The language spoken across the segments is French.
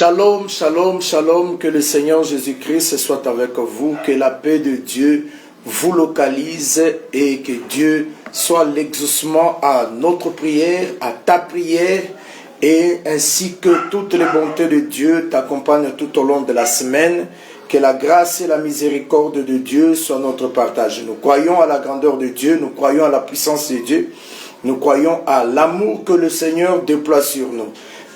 Shalom, shalom, shalom, que le Seigneur Jésus-Christ soit avec vous, que la paix de Dieu vous localise et que Dieu soit l'exaucement à notre prière, à ta prière, et ainsi que toutes les bontés de Dieu t'accompagnent tout au long de la semaine. Que la grâce et la miséricorde de Dieu soient notre partage. Nous croyons à la grandeur de Dieu, nous croyons à la puissance de Dieu, nous croyons à l'amour que le Seigneur déploie sur nous.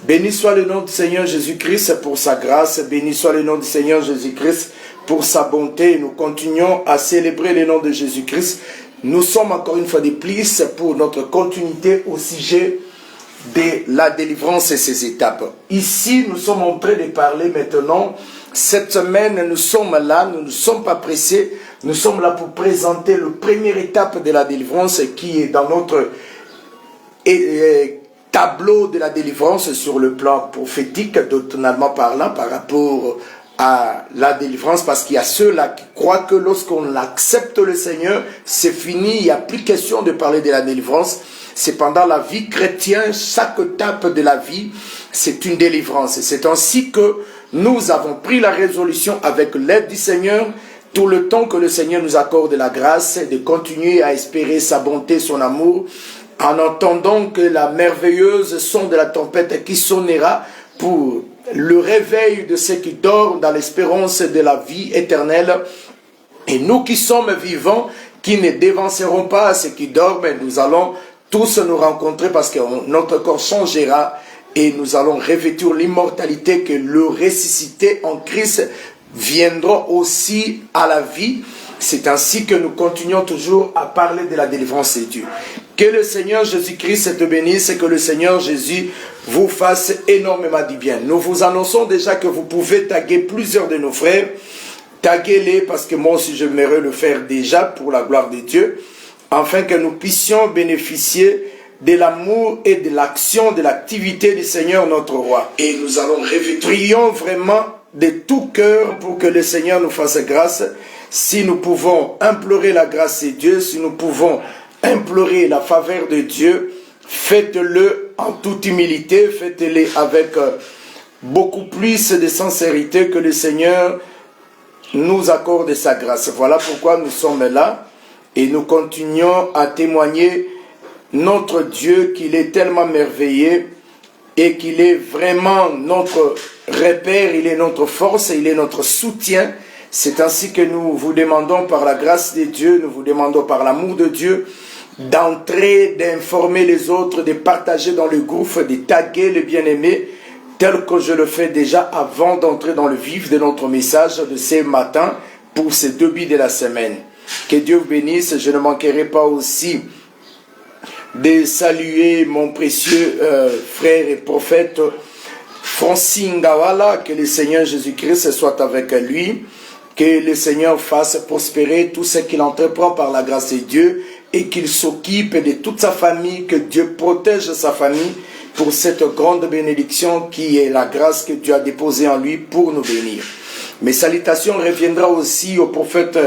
Béni soit le nom du Seigneur Jésus-Christ pour sa grâce, béni soit le nom du Seigneur Jésus-Christ pour sa bonté. Nous continuons à célébrer le nom de Jésus-Christ. Nous sommes encore une fois de plus pour notre continuité au sujet de la délivrance et ses étapes. Ici, nous sommes en train de parler maintenant. Cette semaine, nous sommes là, nous ne sommes pas pressés. Nous sommes là pour présenter la première étape de la délivrance qui est dans notre tableau de la délivrance sur le plan prophétique, doctrinalement parlant, par rapport à la délivrance, parce qu'il y a ceux-là qui croient que lorsqu'on accepte le Seigneur, c'est fini, il n'y a plus question de parler de la délivrance. Cependant, la vie chrétienne, chaque étape de la vie, c'est une délivrance. Et c'est ainsi que nous avons pris la résolution avec l'aide du Seigneur, tout le temps que le Seigneur nous accorde la grâce, de continuer à espérer sa bonté, son amour, en entendant que la merveilleuse son de la trompette qui sonnera pour le réveil de ceux qui dorment dans l'espérance de la vie éternelle. Et nous qui sommes vivants, qui ne dévancerons pas à ceux qui dorment, nous allons tous nous rencontrer parce que notre corps changera et nous allons revêtir l'immortalité, que le ressuscité en Christ viendra aussi à la vie. C'est ainsi que nous continuons toujours à parler de la délivrance de Dieu. Que le Seigneur Jésus-Christ te bénisse et que le Seigneur Jésus vous fasse énormément du bien. Nous vous annonçons déjà que vous pouvez taguer plusieurs de nos frères. Taguez-les parce que moi aussi j'aimerais le faire déjà pour la gloire de Dieu, afin que nous puissions bénéficier de l'amour et de l'action, de l'activité du Seigneur notre roi. Et nous allons rêver. Prions vraiment de tout cœur pour que le Seigneur nous fasse grâce. Si nous pouvons implorer la grâce de Dieu, si nous pouvons implorer la faveur de Dieu, faites-le en toute humilité, faites-le avec beaucoup plus de sincérité, que le Seigneur nous accorde sa grâce. Voilà pourquoi nous sommes là et nous continuons à témoigner notre Dieu, qu'il est tellement merveilleux et qu'il est vraiment notre repère, il est notre force, il est notre soutien. C'est ainsi que nous vous demandons par la grâce de Dieu, nous vous demandons par l'amour de Dieu, d'entrer, d'informer les autres, de partager dans le groupe, de taguer les bien-aimés, tel que je le fais déjà avant d'entrer dans le vif de notre message de ce matin pour ce début de la semaine. Que Dieu vous bénisse. Je ne manquerai pas aussi de saluer mon précieux frère et prophète Francine Gawala, que le Seigneur Jésus-Christ soit avec lui, que le Seigneur fasse prospérer tout ce qu'il entreprend par la grâce de Dieu et qu'il s'occupe de toute sa famille, que Dieu protège sa famille pour cette grande bénédiction qui est la grâce que Dieu a déposée en lui pour nous bénir. Mes salutations reviendront aussi au prophète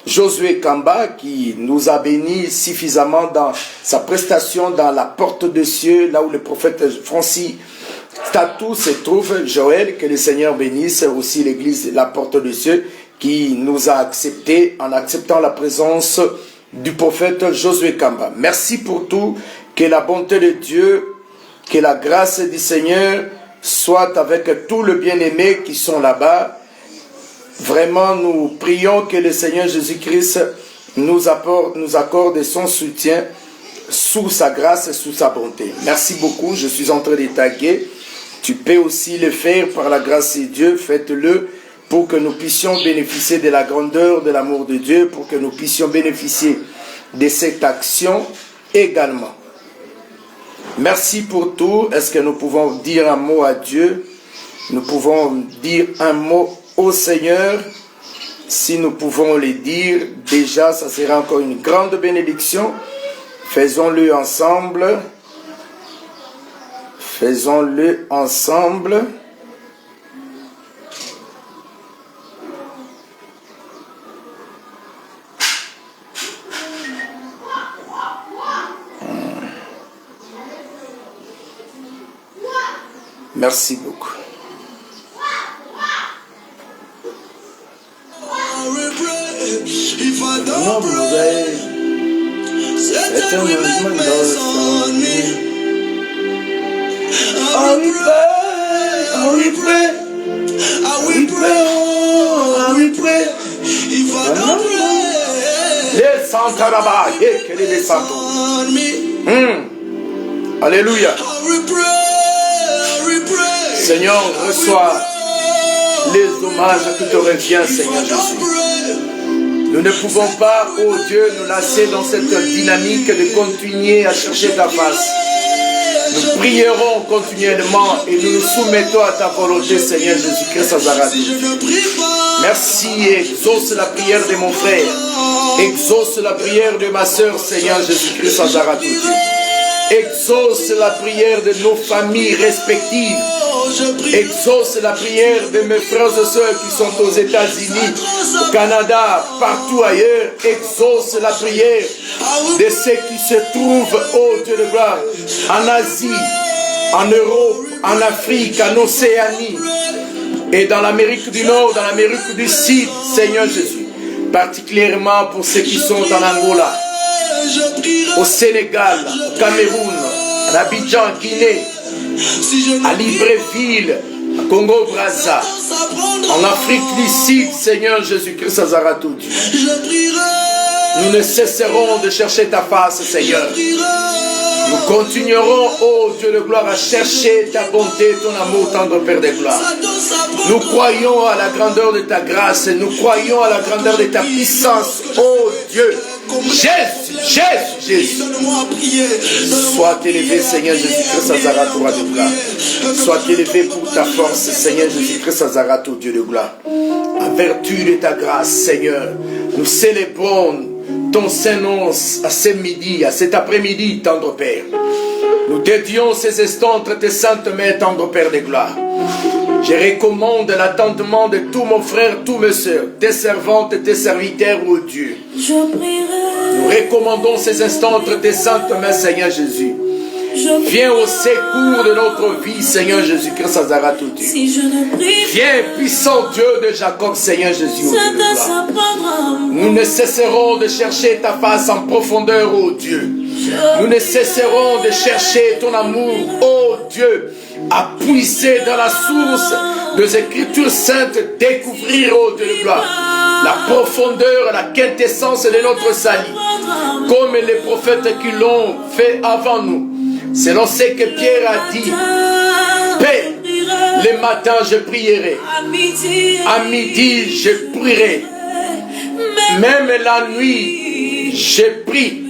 Josué Kamba, qui nous a bénis suffisamment dans sa prestation dans la porte de cieux, là où le prophète Francis Tatou se trouve. Joël, que le Seigneur bénisse aussi l'église La Porte de Cieux, qui nous a acceptés en acceptant la présence du prophète Josué Kamba. Merci pour tout, que la bonté de Dieu, que la grâce du Seigneur soit avec tous les bien-aimés qui sont là-bas. Vraiment, nous prions que le Seigneur Jésus-Christ nous accorde son soutien sous sa grâce et sous sa bonté. Merci beaucoup, je suis en train de taguer. Tu peux aussi le faire par la grâce de Dieu, faites-le pour que nous puissions bénéficier de la grandeur de l'amour de Dieu, pour que nous puissions bénéficier de cette action également. Merci pour tout. Est-ce que nous pouvons dire un mot à Dieu? Nous pouvons dire un mot au Seigneur. Si nous pouvons le dire, déjà, ça sera encore une grande bénédiction. Faisons-le ensemble. Faisons-le ensemble. Merci beaucoup. Alléluia. Seigneur, reçois les hommages qui te reviennent, Seigneur Jésus. Nous ne pouvons pas, oh Dieu, nous lasser dans cette dynamique de continuer à chercher ta face. Nous prierons continuellement et nous nous soumettons à ta volonté, Seigneur Jésus-Christ Nazareth. Merci, exauce la prière de mon frère. Exauce la prière de ma soeur, Seigneur Jésus-Christ Nazareth. Exauce la prière de nos familles respectives. Exauce la prière de mes frères et sœurs qui sont aux États-Unis, au Canada, partout ailleurs. Exauce la prière de ceux qui se trouvent, ô Dieu de gloire, en Asie, en Europe, en Afrique, en Océanie et dans l'Amérique du Nord, dans l'Amérique du Sud, Seigneur Jésus. Particulièrement pour ceux qui sont en Angola, au Sénégal, au Cameroun, en Abidjan, Guinée, à Libreville, à Congo-Brazza, en Afrique du Sud, Seigneur Jésus-Christ Nazareth. Nous ne cesserons de chercher ta face, Seigneur. Nous continuerons, ô Dieu de gloire, à chercher ta bonté, ton amour, tendre Père de gloire. Nous croyons à la grandeur de ta grâce, nous croyons à la grandeur de ta puissance, ô Dieu. Jésus, Jésus, Jésus. Sois élevé, Seigneur Jésus-Christ Nazareth, roi de gloire. Sois élevé pour ta force, Seigneur Jésus-Christ Nazareth, ô Dieu de gloire. En vertu de ta grâce, Seigneur, nous célébrons ton Saint-Nom à ce midi, à cet après-midi, tendre Père. Nous dédions ces instants entre tes saintes mains, tendre Père de gloire. Je recommande l'attentement de tous mes frères, tous mes soeurs, tes servantes et tes serviteurs, ô Dieu. Nous recommandons ces instants entre tes saintes mains, Seigneur Jésus. Viens au secours de notre vie, Seigneur Jésus-Christ Nazareth, ô Dieu. Viens, puissant Dieu de Jacob, Seigneur Jésus, ô Dieu de gloire. Nous ne cesserons de chercher ta face en profondeur, ô Dieu. Nous ne cesserons de chercher ton amour, ô Dieu, à puiser dans la source des Écritures saintes, découvrir, ô Dieu de gloire, la profondeur, la quintessence de notre salut, comme les prophètes qui l'ont fait avant nous. Selon ce que Pierre a dit, Père, le matin je prierai, à midi je prierai, même la nuit je prie.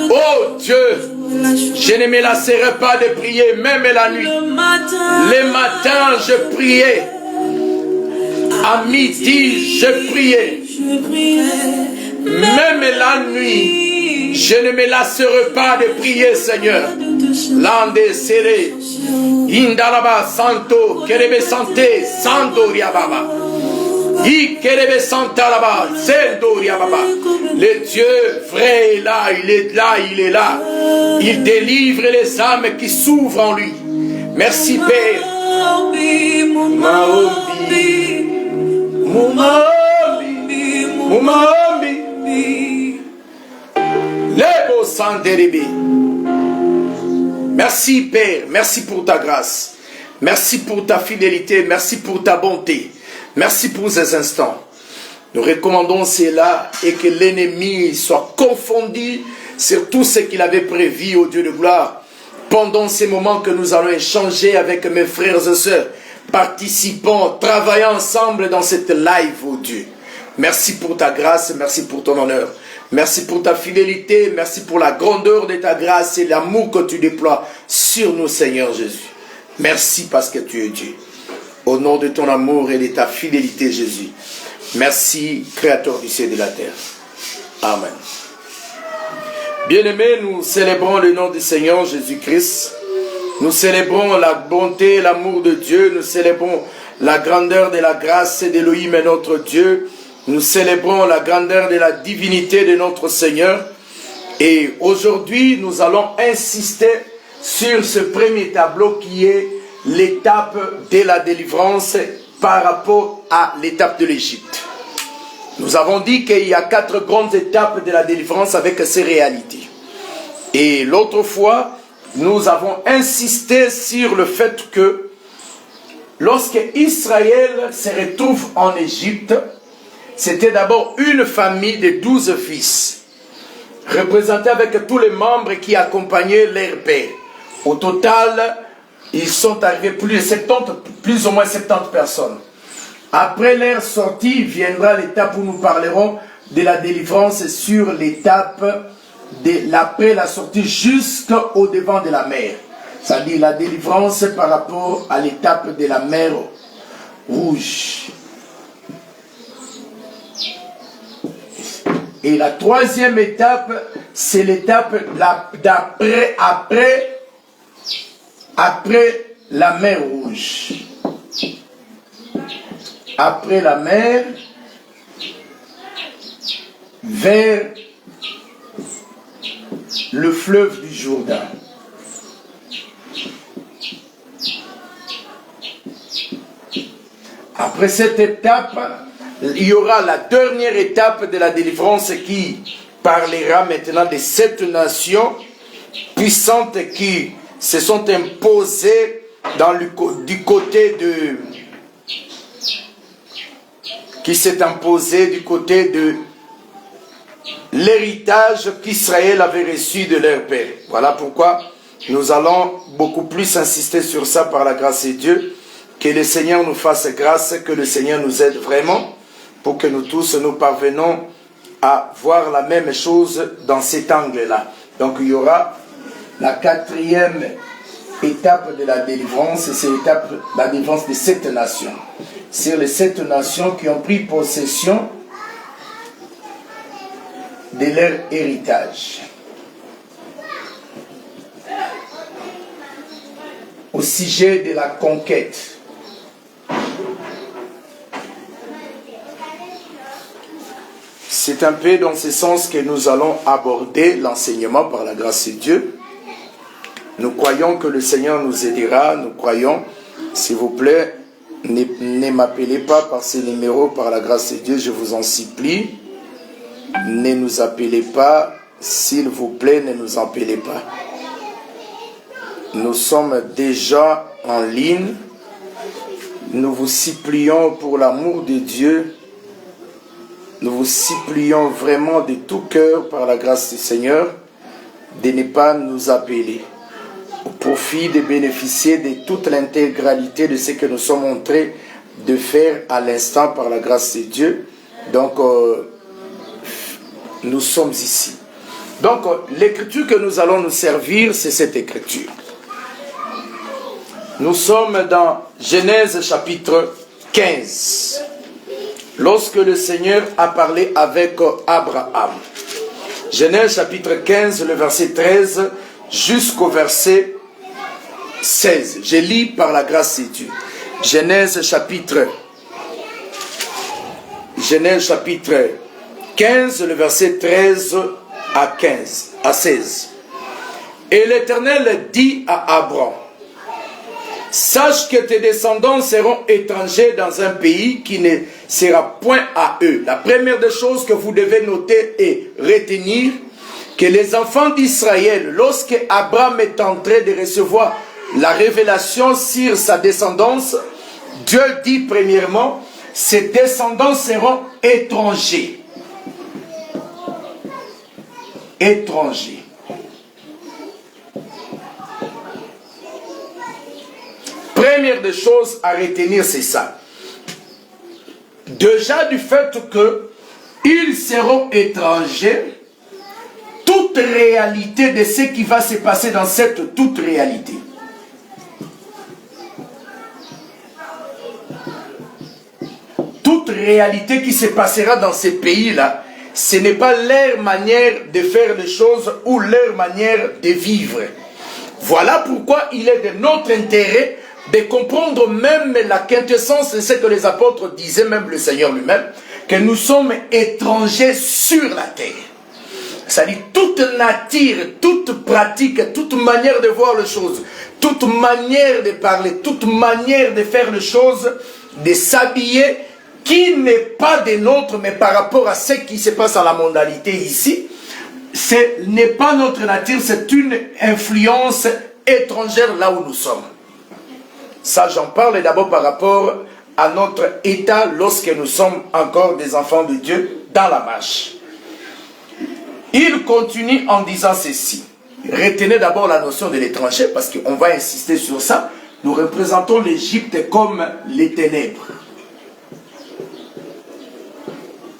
Oh Dieu, je ne me lasserai pas de prier, même la nuit. Le matin je priais, à midi je priais, même la nuit. Je ne me lasserai pas de prier, Seigneur. Lande serré, Indalaba Santo, Kerebe Santé, Santo Riababa. I Kerebe Santa là-bas, Sendo Riababa. Le Dieu vrai est là, il est là, il est là. Il délivre les âmes qui s'ouvrent en lui. Merci Père. Merci Père, merci pour ta grâce, merci pour ta fidélité, merci pour ta bonté, merci pour ces instants. Nous recommandons cela et que l'ennemi soit confondu sur tout ce qu'il avait prévu au Dieu de gloire pendant ces moments que nous allons échanger avec mes frères et sœurs, participant, travaillant ensemble dans cette live, oh Dieu. Merci pour ta grâce, merci pour ton honneur. Merci pour ta fidélité, merci pour la grandeur de ta grâce et l'amour que tu déploies sur nous, Seigneur Jésus. Merci parce que tu es Dieu. Au nom de ton amour et de ta fidélité, Jésus. Merci, Créateur du ciel et de la terre. Amen. Bien-aimés, nous célébrons le nom du Seigneur Jésus-Christ. Nous célébrons la bonté et l'amour de Dieu. Nous célébrons la grandeur de la grâce d'Élohim et notre Dieu. Nous célébrons la grandeur de la divinité de notre Seigneur. Et aujourd'hui, nous allons insister sur ce premier tableau qui est l'étape de la délivrance par rapport à l'étape de l'Égypte. Nous avons dit qu'il y a 4 grandes étapes de la délivrance avec ces réalités. Et l'autre fois, nous avons insisté sur le fait que lorsque Israël se retrouve en Égypte, c'était d'abord une famille de 12 fils, représentés avec tous les membres qui accompagnaient leur père. Au total, ils sont arrivés plus ou moins 70 personnes. Après leur sortie, viendra l'étape où nous parlerons de la délivrance sur l'étape après la sortie jusqu'au devant de la mer. C'est-à-dire la délivrance par rapport à l'étape de la mer Rouge. Et la 3e étape, c'est l'étape après la mer Rouge. Après la mer, vers le fleuve du Jourdain. Après cette étape, il y aura la dernière étape de la délivrance qui parlera maintenant de 7 nations puissantes qui se sont imposées du côté de l'héritage qu'Israël avait reçu de leur père. Voilà pourquoi nous allons beaucoup plus insister sur ça par la grâce de Dieu. Que le Seigneur nous fasse grâce, que le Seigneur nous aide vraiment pour que nous tous nous parvenons à voir la même chose dans cet angle-là. Donc il y aura la 4e étape de la délivrance, c'est la délivrance des 7 nations. C'est les 7 nations qui ont pris possession de leur héritage. Au sujet de la conquête. C'est un peu dans ce sens que nous allons aborder l'enseignement par la grâce de Dieu. Nous croyons que le Seigneur nous aidera. Nous croyons, s'il vous plaît, ne m'appelez pas par ces numéros par la grâce de Dieu, je vous en supplie. Ne nous appelez pas, s'il vous plaît, ne nous appelez pas. Nous sommes déjà en ligne. Nous vous supplions pour l'amour de Dieu. Nous vous supplions vraiment de tout cœur, par la grâce du Seigneur, de ne pas nous appeler, au profit de bénéficier de toute l'intégralité de ce que nous sommes en train de faire à l'instant, par la grâce de Dieu. Donc, nous sommes ici. Donc, l'écriture que nous allons nous servir, c'est cette écriture. Nous sommes dans Genèse chapitre 15. Lorsque le Seigneur a parlé avec Abraham. Genèse chapitre 15, le verset 13 jusqu'au verset 16. Je lis par la grâce de Dieu. Genèse chapitre 15, le verset 13 à 16. Et l'Éternel dit à Abraham: sache que tes descendants seront étrangers dans un pays qui ne sera point à eux. La première des choses que vous devez noter et retenir, que les enfants d'Israël, lorsque Abraham est en train de recevoir la révélation sur sa descendance, Dieu dit premièrement, ses descendants seront étrangers. Étrangers. Première des choses à retenir, c'est ça. Déjà du fait qu'ils seront étrangers, toute réalité de ce qui va se passer dans cette toute réalité. Toute réalité qui se passera dans ces pays-là, ce n'est pas leur manière de faire les choses ou leur manière de vivre. Voilà pourquoi il est de notre intérêt de comprendre même la quintessence de ce que les apôtres disaient, même le Seigneur lui-même, que nous sommes étrangers sur la terre. C'est-à-dire toute nature, toute pratique, toute manière de voir les choses, toute manière de parler, toute manière de faire les choses, de s'habiller, qui n'est pas des nôtres, mais par rapport à ce qui se passe dans la mondialité ici, ce n'est pas notre nature, c'est une influence étrangère là où nous sommes. Ça, j'en parle d'abord par rapport à notre état lorsque nous sommes encore des enfants de Dieu dans la marche. Il continue en disant ceci. Retenez d'abord la notion de l'étranger parce qu'on va insister sur ça. Nous représentons l'Égypte comme les ténèbres.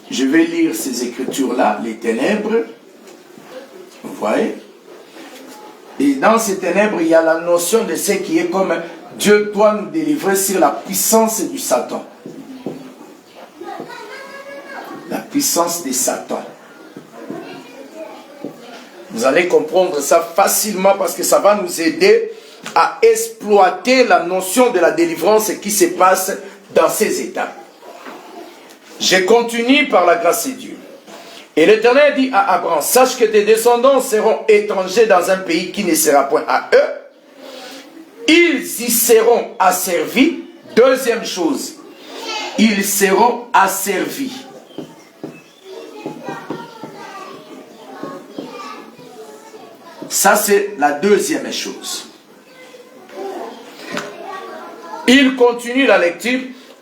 Je vais lire ces écritures-là, les ténèbres. Vous voyez? Et dans ces ténèbres, il y a la notion de ce qui est comme Dieu doit nous délivrer sur la puissance du Satan. La puissance de Satan. Vous allez comprendre ça facilement parce que ça va nous aider à exploiter la notion de la délivrance qui se passe dans ces étapes. Je continue par la grâce de Dieu. Et l'Éternel dit à Abraham, sache que tes descendants seront étrangers dans un pays qui ne sera point à eux. Ils y seront asservis. Deuxième chose, ils seront asservis. Ça, c'est la deuxième chose. Il continue la lecture.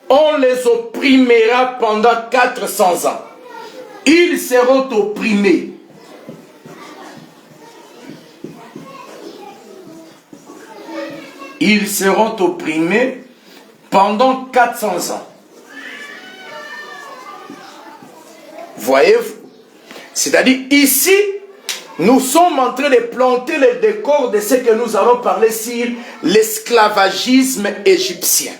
On les opprimera pendant 400 ans. Ils seront opprimés. Ils seront opprimés pendant 400 ans. Voyez-vous? C'est-à-dire ici, nous sommes en train de planter le décor de ce que nous allons parler sur l'esclavagisme égyptien.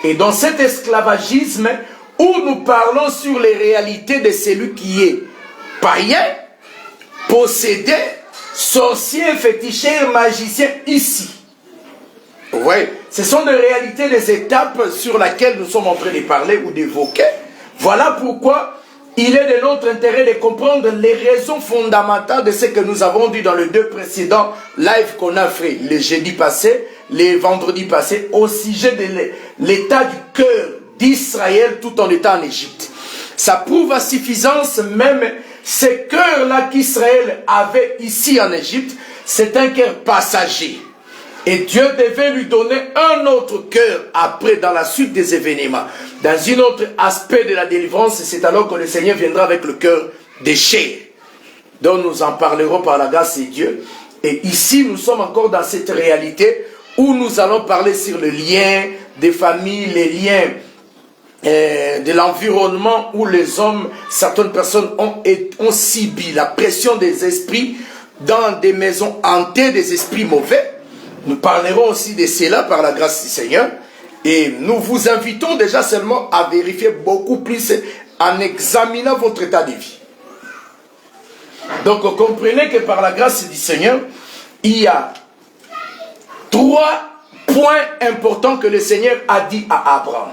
Et dans cet esclavagisme, où nous parlons sur les réalités de celui qui est païen, possédé, sorcier, féticheur, magicien, ici. Vous voyez, ce sont des réalités, des étapes sur lesquelles nous sommes en train de parler ou d'évoquer. Voilà pourquoi il est de notre intérêt de comprendre les raisons fondamentales de ce que nous avons dit dans les deux précédents lives qu'on a fait le jeudi passé, les vendredis passés, au sujet de l'état du cœur d'Israël tout en étant en Égypte. Ça prouve à suffisance même ce cœur-là qu'Israël avait ici en Égypte, c'est un cœur passager. Et Dieu devait lui donner un autre cœur après, dans la suite des événements. Dans un autre aspect de la délivrance, c'est alors que le Seigneur viendra avec le cœur de chair. Donc nous en parlerons par la grâce de Dieu. Et ici, nous sommes encore dans cette réalité où nous allons parler sur le lien des familles, les liens de l'environnement où les hommes, certaines personnes ont subi la pression des esprits dans des maisons hantées des esprits mauvais. Nous parlerons aussi de cela par la grâce du Seigneur. Et nous vous invitons déjà seulement à vérifier beaucoup plus en examinant votre état de vie. Donc comprenez que par la grâce du Seigneur, il y a 3 points importants que le Seigneur a dit à Abraham.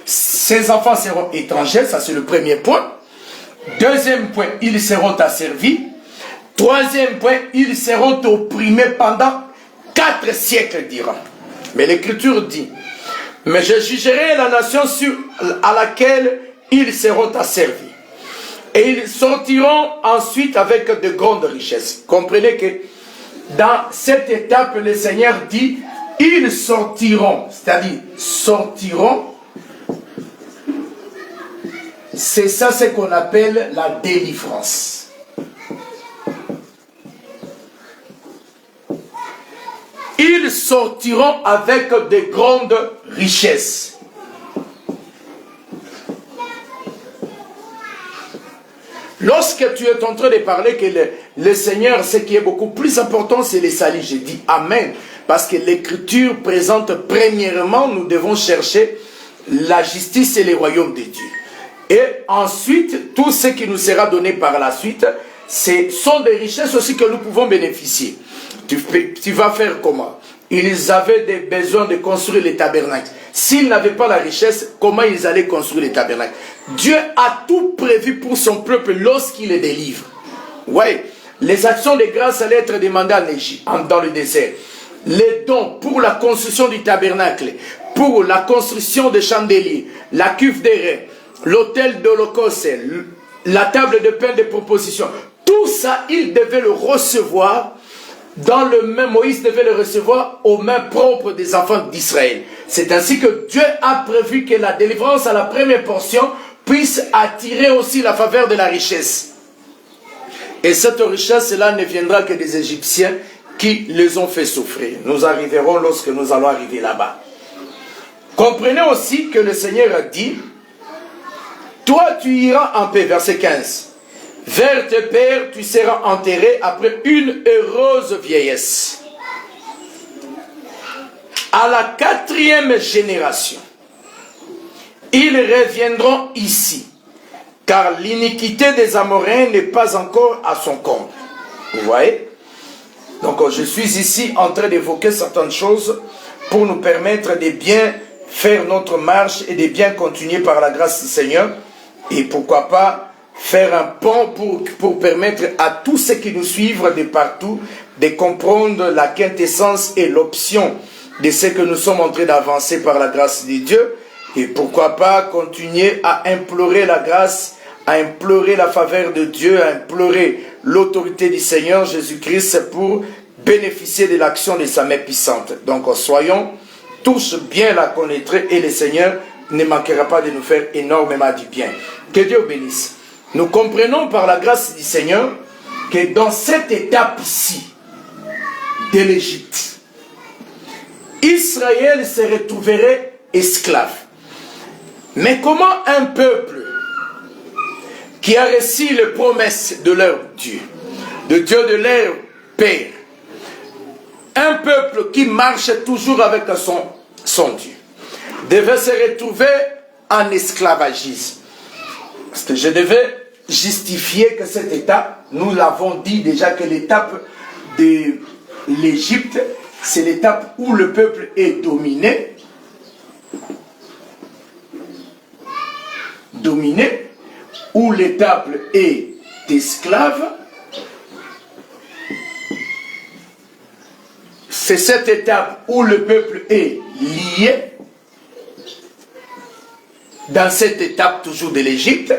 Ses enfants seront étrangers, ça c'est le premier point. Deuxième point, ils seront asservis. Troisième point, ils seront opprimés pendant 4 siècles durant. Mais l'Écriture dit, mais je jugerai la nation à laquelle ils seront asservis. Et ils sortiront ensuite avec de grandes richesses. Comprenez que dans cette étape, le Seigneur dit, ils sortiront, c'est-à-dire sortiront. C'est ça ce qu'on appelle la délivrance. Ils sortiront avec de grandes richesses. Lorsque tu es en train de parler que le Seigneur, ce qui est beaucoup plus important, c'est les salut. Je dis Amen. Parce que l'Écriture présente premièrement, nous devons chercher la justice et le royaume de Dieu. Et ensuite, tout ce qui nous sera donné par la suite, ce sont des richesses aussi que nous pouvons bénéficier. Tu vas faire comment? Ils avaient des besoins de construire les tabernacles. S'ils n'avaient pas la richesse, comment ils allaient construire les tabernacles? Dieu a tout prévu pour son peuple lorsqu'il les délivre. Oui, les actions de grâce allaient être demandées en Égypte, dans le désert. Les dons pour la construction du tabernacle, pour la construction des chandeliers, la cuve des reins, l'autel d'Holocauste, la table de pain de proposition, tout ça, il devait le recevoir dans le main. Moïse devait le recevoir aux mains propres des enfants d'Israël. C'est ainsi que Dieu a prévu que la délivrance à la première portion puisse attirer aussi la faveur de la richesse. Et cette richesse-là ne viendra que des Égyptiens qui les ont fait souffrir. Nous arriverons lorsque nous allons arriver là-bas. Comprenez aussi que le Seigneur a dit, toi tu iras en paix, verset 15. Vers tes pères tu seras enterré après une heureuse vieillesse. À la 4e génération, ils reviendront ici, car l'iniquité des Amoréens n'est pas encore à son comble. Vous voyez? Donc je suis ici en train d'évoquer certaines choses pour nous permettre de bien faire notre marche et de bien continuer par la grâce du Seigneur. Et pourquoi pas faire un pont pour permettre à tous ceux qui nous suivent de partout de comprendre la quintessence et l'option de ce que nous sommes en train d'avancer par la grâce de Dieu. Et pourquoi pas continuer à implorer la grâce, à implorer la faveur de Dieu, à implorer l'autorité du Seigneur Jésus-Christ pour bénéficier de l'action de sa main puissante. Donc soyons tous bien la connaître et le Seigneur ne manquera pas de nous faire énormément du bien. Que Dieu bénisse. Nous comprenons par la grâce du Seigneur que dans cette étape ici de l'Égypte, Israël se retrouverait esclave. Mais comment un peuple qui a reçu les promesses de leur Dieu, de Dieu de leur Père, un peuple qui marche toujours avec son Dieu, devait se retrouver en esclavagisme? Parce que je devais justifier que cette étape, nous l'avons dit déjà que l'étape de l'Égypte, c'est l'étape où le peuple est dominé, où l'étape est esclave. C'est cette étape où le peuple est lié. Dans cette étape toujours de l'Égypte,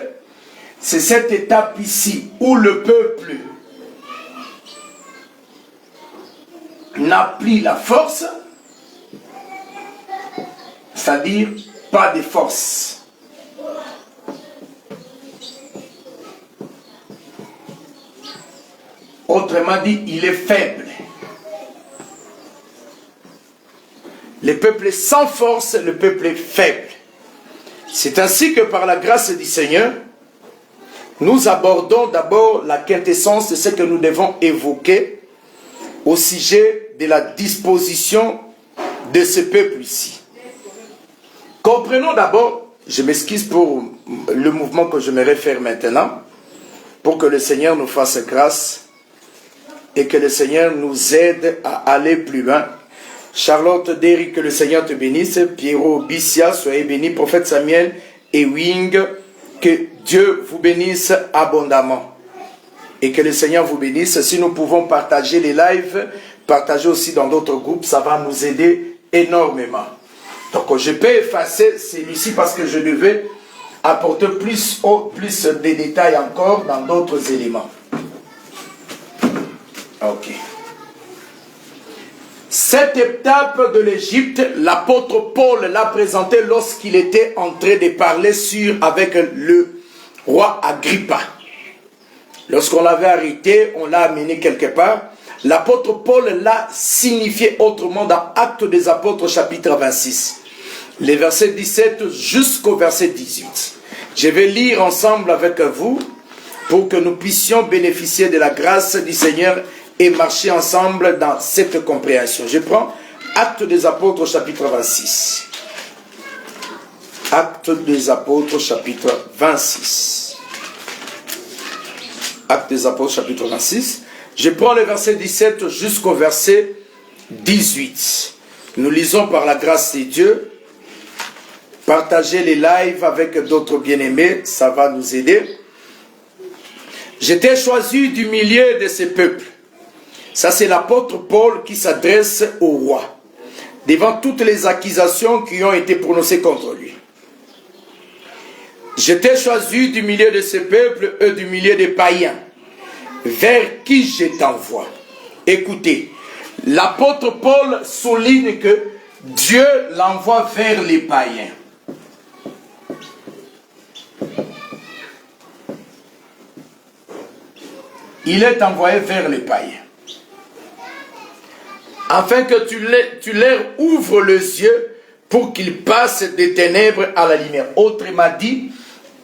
c'est cette étape ici où le peuple n'a plus la force, c'est-à-dire pas de force. Autrement dit, il est faible. Le peuple est sans force, le peuple est faible. C'est ainsi que par la grâce du Seigneur, nous abordons d'abord la quintessence de ce que nous devons évoquer au sujet de la disposition de ce peuple ici. Comprenons d'abord, je m'excuse pour le mouvement que je me faire maintenant, pour que le Seigneur nous fasse grâce et que le Seigneur nous aide à aller plus loin. Charlotte Derry, que le Seigneur te bénisse. Pierrot Bissia, soyez bénis. Prophète Samuel et Wing, que Dieu vous bénisse abondamment. Et que le Seigneur vous bénisse. Si nous pouvons partager les lives, partager aussi dans d'autres groupes, ça va nous aider énormément. Donc je peux effacer celui-ci parce que je devais apporter plus de détails encore dans d'autres éléments. Ok. Cette étape de l'Égypte, l'apôtre Paul l'a présentée lorsqu'il était en train de parler avec le roi Agrippa. Lorsqu'on l'avait arrêté, on l'a amené quelque part. L'apôtre Paul l'a signifié autrement dans Actes des Apôtres chapitre 26. Les versets 17 jusqu'au verset 18. Je vais lire ensemble avec vous pour que nous puissions bénéficier de la grâce du Seigneur et marcher ensemble dans cette compréhension. Je prends Actes des Apôtres chapitre 26. Actes des Apôtres chapitre 26. Actes des Apôtres chapitre 26. Je prends le verset 17 jusqu'au verset 18. Nous lisons par la grâce de Dieu. Partagez les lives avec d'autres bien-aimés, ça va nous aider. J'étais choisi du milieu de ce peuple. Ça, c'est l'apôtre Paul qui s'adresse au roi, devant toutes les accusations qui ont été prononcées contre lui. J'étais choisi du milieu de ce peuple et du milieu des païens, vers qui je t'envoie. Écoutez, l'apôtre Paul souligne que Dieu l'envoie vers les païens. Il est envoyé vers les païens. Afin que tu leur ouvres les yeux pour qu'ils passent des ténèbres à la lumière. Autrement dit,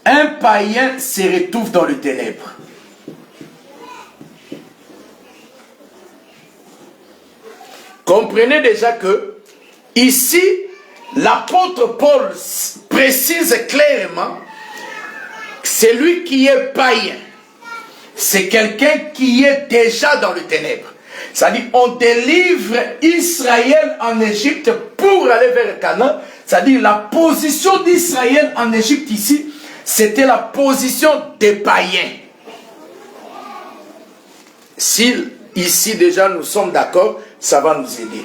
un païen se retrouve dans les ténèbres. Comprenez déjà que ici, l'apôtre Paul précise clairement que celui qui est païen, c'est quelqu'un qui est déjà dans les ténèbres. C'est-à-dire, on délivre Israël en Égypte pour aller vers Canaan. C'est-à-dire, la position d'Israël en Égypte ici, c'était la position des païens. Si ici déjà nous sommes d'accord, ça va nous aider.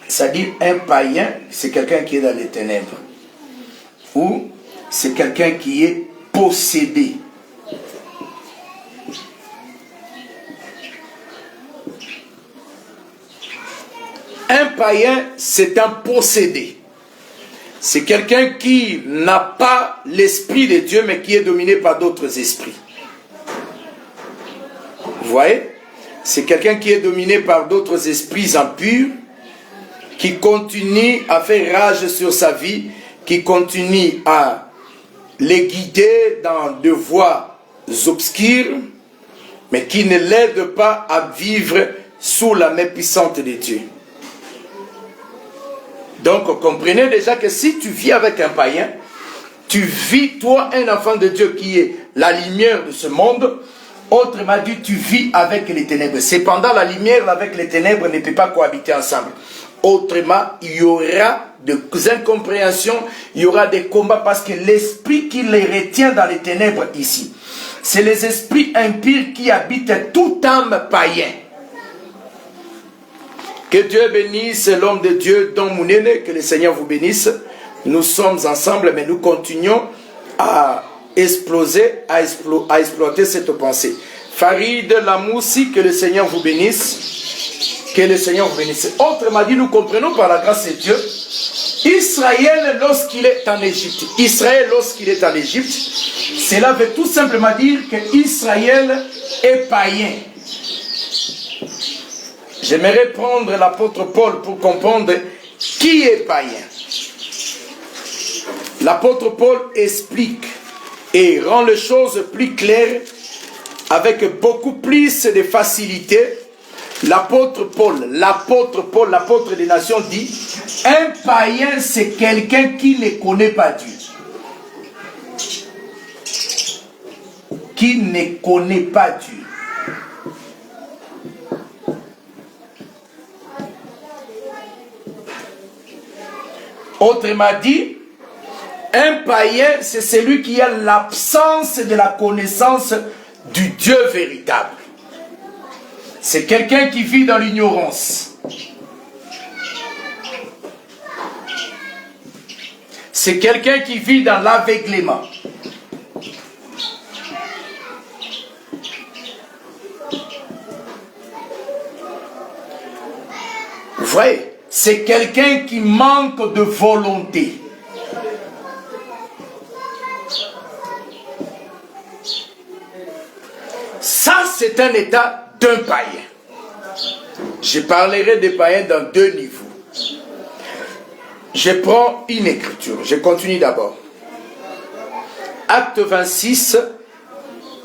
C'est-à-dire, un païen, c'est quelqu'un qui est dans les ténèbres. Ou c'est quelqu'un qui est possédé. Un païen, c'est un possédé. C'est quelqu'un qui n'a pas l'esprit de Dieu, mais qui est dominé par d'autres esprits. Vous voyez? C'est quelqu'un qui est dominé par d'autres esprits impurs, qui continue à faire rage sur sa vie, qui continue à les guider dans des voies obscures, mais qui ne l'aident pas à vivre sous la main puissante de Dieu. Donc, comprenez déjà que si tu vis avec un païen, tu vis, toi, un enfant de Dieu qui est la lumière de ce monde. Autrement dit, tu vis avec les ténèbres. Cependant, la lumière avec les ténèbres ne peut pas cohabiter ensemble. Autrement, il y aura des incompréhensions, il y aura des combats, parce que l'esprit qui les retient dans les ténèbres ici, c'est les esprits impurs qui habitent toute âme païenne. Que Dieu bénisse l'homme de Dieu, Don Mounene, que le Seigneur vous bénisse. Nous sommes ensemble, mais nous continuons à exploiter cette pensée. Farid Lamoussi, que le Seigneur vous bénisse. Que le Seigneur vous bénisse. Autrement dit, nous comprenons par la grâce de Dieu, Israël lorsqu'il est en Égypte. Israël lorsqu'il est en Égypte, cela veut tout simplement dire que Israël est païen. J'aimerais prendre l'apôtre Paul pour comprendre qui est païen. L'apôtre Paul explique et rend les choses plus claires avec beaucoup plus de facilité. L'apôtre Paul, l'apôtre des nations dit, un païen c'est quelqu'un qui ne connaît pas Dieu. Qui ne connaît pas Dieu. Autrement dit, un païen, c'est celui qui a l'absence de la connaissance du Dieu véritable. C'est quelqu'un qui vit dans l'ignorance. C'est quelqu'un qui vit dans l'aveuglement. Vous voyez? C'est quelqu'un qui manque de volonté. Ça, c'est un état d'un païen. Je parlerai des païens dans deux niveaux. Je prends une écriture. Je continue d'abord. Acte 26,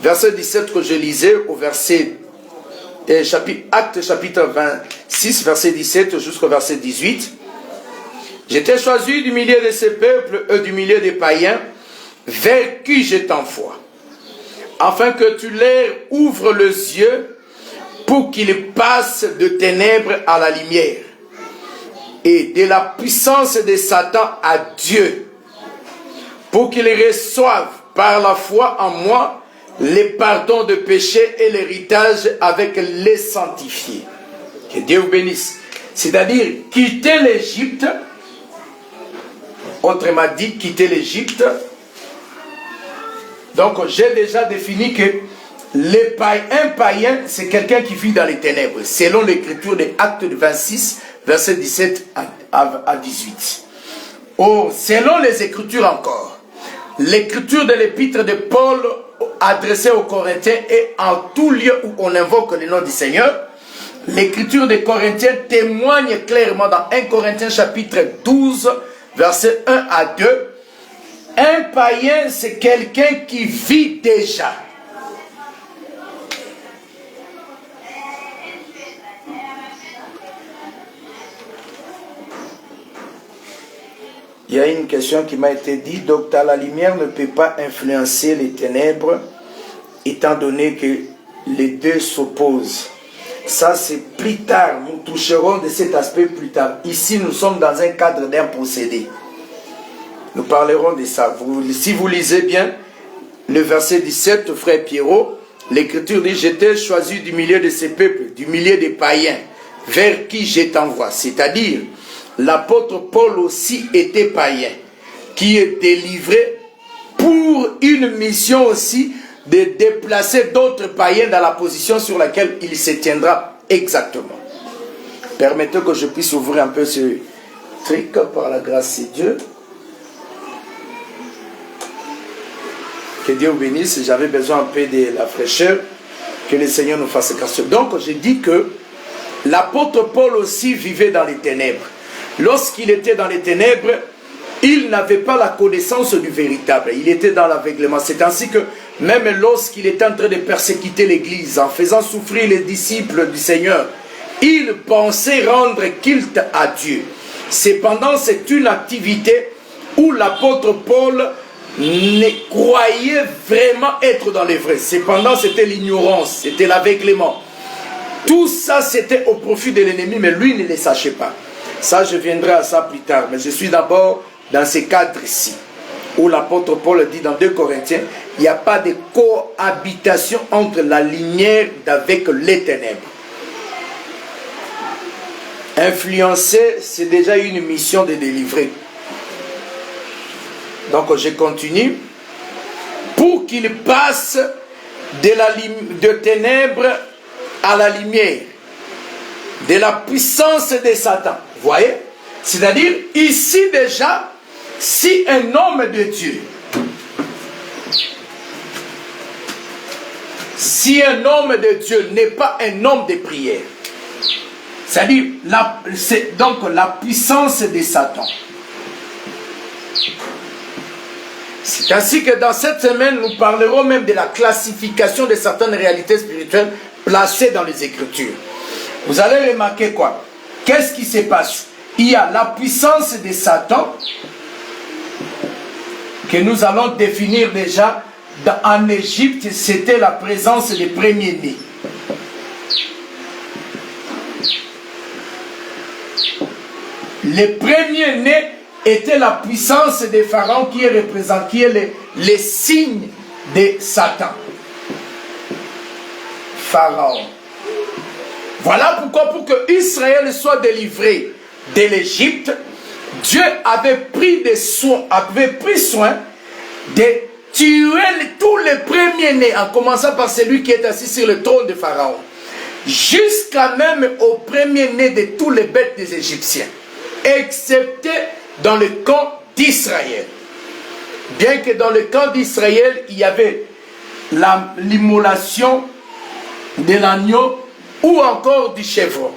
verset 17 que je lisais au verset... Acte chapitre 26, verset 17 jusqu'au verset 18. J'étais choisi du milieu de ces peuples et du milieu des païens, vers qui je t'envoie, afin que tu leur ouvres les yeux pour qu'ils passent de ténèbres à la lumière et de la puissance de Satan à Dieu, pour qu'ils reçoivent par la foi en moi les pardons de péché et l'héritage avec les sanctifiés. Que Dieu vous bénisse. C'est-à-dire quitter l'Égypte, autrement dit, quitter l'Égypte. Donc j'ai déjà défini que un païen, c'est quelqu'un qui vit dans les ténèbres, selon l'écriture des Actes 26, versets 17 à 18. Or, selon les Écritures encore, l'écriture de l'épître de Paul adressée aux Corinthiens et en tout lieu où on invoque le nom du Seigneur, l'écriture des Corinthiens témoigne clairement dans 1 Corinthiens chapitre 12, versets 1 à 2. Un païen, c'est quelqu'un qui vit déjà. Il y a une question qui m'a été dite, docteur, la lumière ne peut pas influencer les ténèbres, étant donné que les deux s'opposent. Ça, c'est plus tard, nous toucherons de cet aspect plus tard. Ici, nous sommes dans un cadre d'un procédé. Nous parlerons de ça. Si vous lisez bien le verset 17, frère Pierrot, l'Écriture dit, j'étais choisi du milieu de ces peuples, du milieu des païens, vers qui je t'envoie. C'est-à-dire, l'apôtre Paul aussi était païen, qui est délivré pour une mission aussi de déplacer d'autres païens dans la position sur laquelle il se tiendra exactement. Permettez que je puisse ouvrir un peu ce truc par la grâce de Dieu. Que Dieu vous bénisse. J'avais besoin un peu de la fraîcheur. Que le Seigneur nous fasse grâce. Donc, j'ai dit que l'apôtre Paul aussi vivait dans les ténèbres. Lorsqu'il était dans les ténèbres, il n'avait pas la connaissance du véritable. Il était dans l'aveuglement. C'est ainsi que même lorsqu'il était en train de persécuter l'Église, en faisant souffrir les disciples du Seigneur, il pensait rendre culte à Dieu. Cependant, c'est une activité où l'apôtre Paul ne croyait vraiment être dans les vrais. Cependant, c'était l'ignorance, c'était l'aveuglement. Tout ça, c'était au profit de l'ennemi, mais lui ne le sachait pas. Ça, je viendrai à ça plus tard. Mais je suis d'abord dans ce cadre-ci, où l'apôtre Paul dit dans 2 Corinthiens, il n'y a pas de cohabitation entre la lumière avec les ténèbres. Influencer, c'est déjà une mission de délivrer. Donc je continue. Pour qu'il passe de ténèbres à la lumière, de la puissance de Satan. Vous voyez? C'est-à-dire, ici déjà, si un homme de Dieu, si un homme de Dieu n'est pas un homme de prière, c'est-à-dire, c'est donc la puissance de Satan. C'est ainsi que dans cette semaine, nous parlerons même de la classification de certaines réalités spirituelles placées dans les Écritures. Vous allez remarquer quoi? Qu'est-ce qui se passe? Il y a la puissance de Satan, que nous allons définir déjà. En Égypte, c'était la présence des premiers-nés. Les premiers-nés étaient la puissance des pharaons qui est les signes de Satan. Pharaon. Voilà pourquoi, pour que Israël soit délivré de l'Égypte, Dieu avait pris soin de tuer tous les premiers-nés, en commençant par celui qui est assis sur le trône de Pharaon, jusqu'à même au premier-né de tous les bêtes des Égyptiens, excepté dans le camp d'Israël. Bien que dans le camp d'Israël, il y avait l'immolation de l'agneau ou encore du chèvre.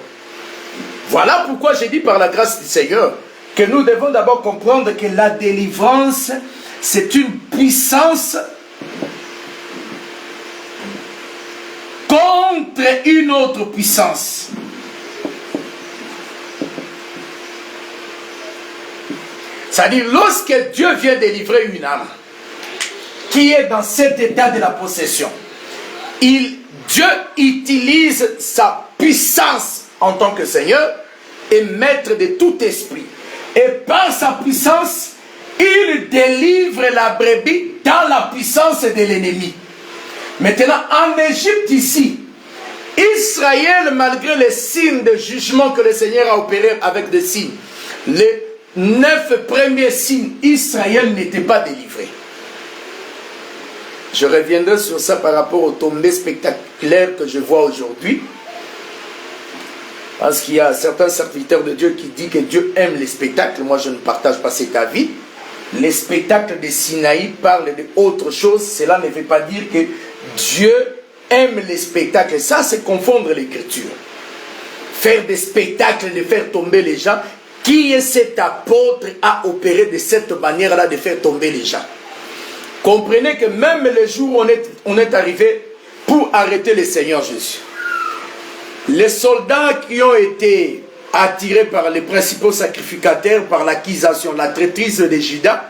Voilà pourquoi j'ai dit par la grâce du Seigneur que nous devons d'abord comprendre que la délivrance, c'est une puissance contre une autre puissance. C'est-à-dire, lorsque Dieu vient délivrer une âme qui est dans cet état de la possession, Dieu utilise sa puissance en tant que Seigneur et maître de tout esprit. Et par sa puissance, il délivre la brebis dans la puissance de l'ennemi. Maintenant, en Égypte ici, Israël, malgré les signes de jugement que le Seigneur a opérés avec des signes, les 9 premiers signes, Israël n'était pas délivré. Je reviendrai sur ça par rapport aux tombées spectaculaires que je vois aujourd'hui. Parce qu'il y a certains serviteurs de Dieu qui disent que Dieu aime les spectacles. Moi, je ne partage pas cet avis. Les spectacles de Sinaï parlent d'autre chose. Cela ne veut pas dire que Dieu aime les spectacles. Ça, c'est confondre l'écriture. Faire des spectacles, de faire tomber les gens. Qui est cet apôtre à opérer de cette manière-là de faire tomber les gens? Comprenez que même le jour où on est arrivé pour arrêter le Seigneur Jésus, les soldats qui ont été attirés par les principaux sacrificateurs, par l'accusation, la traîtrise de Judas,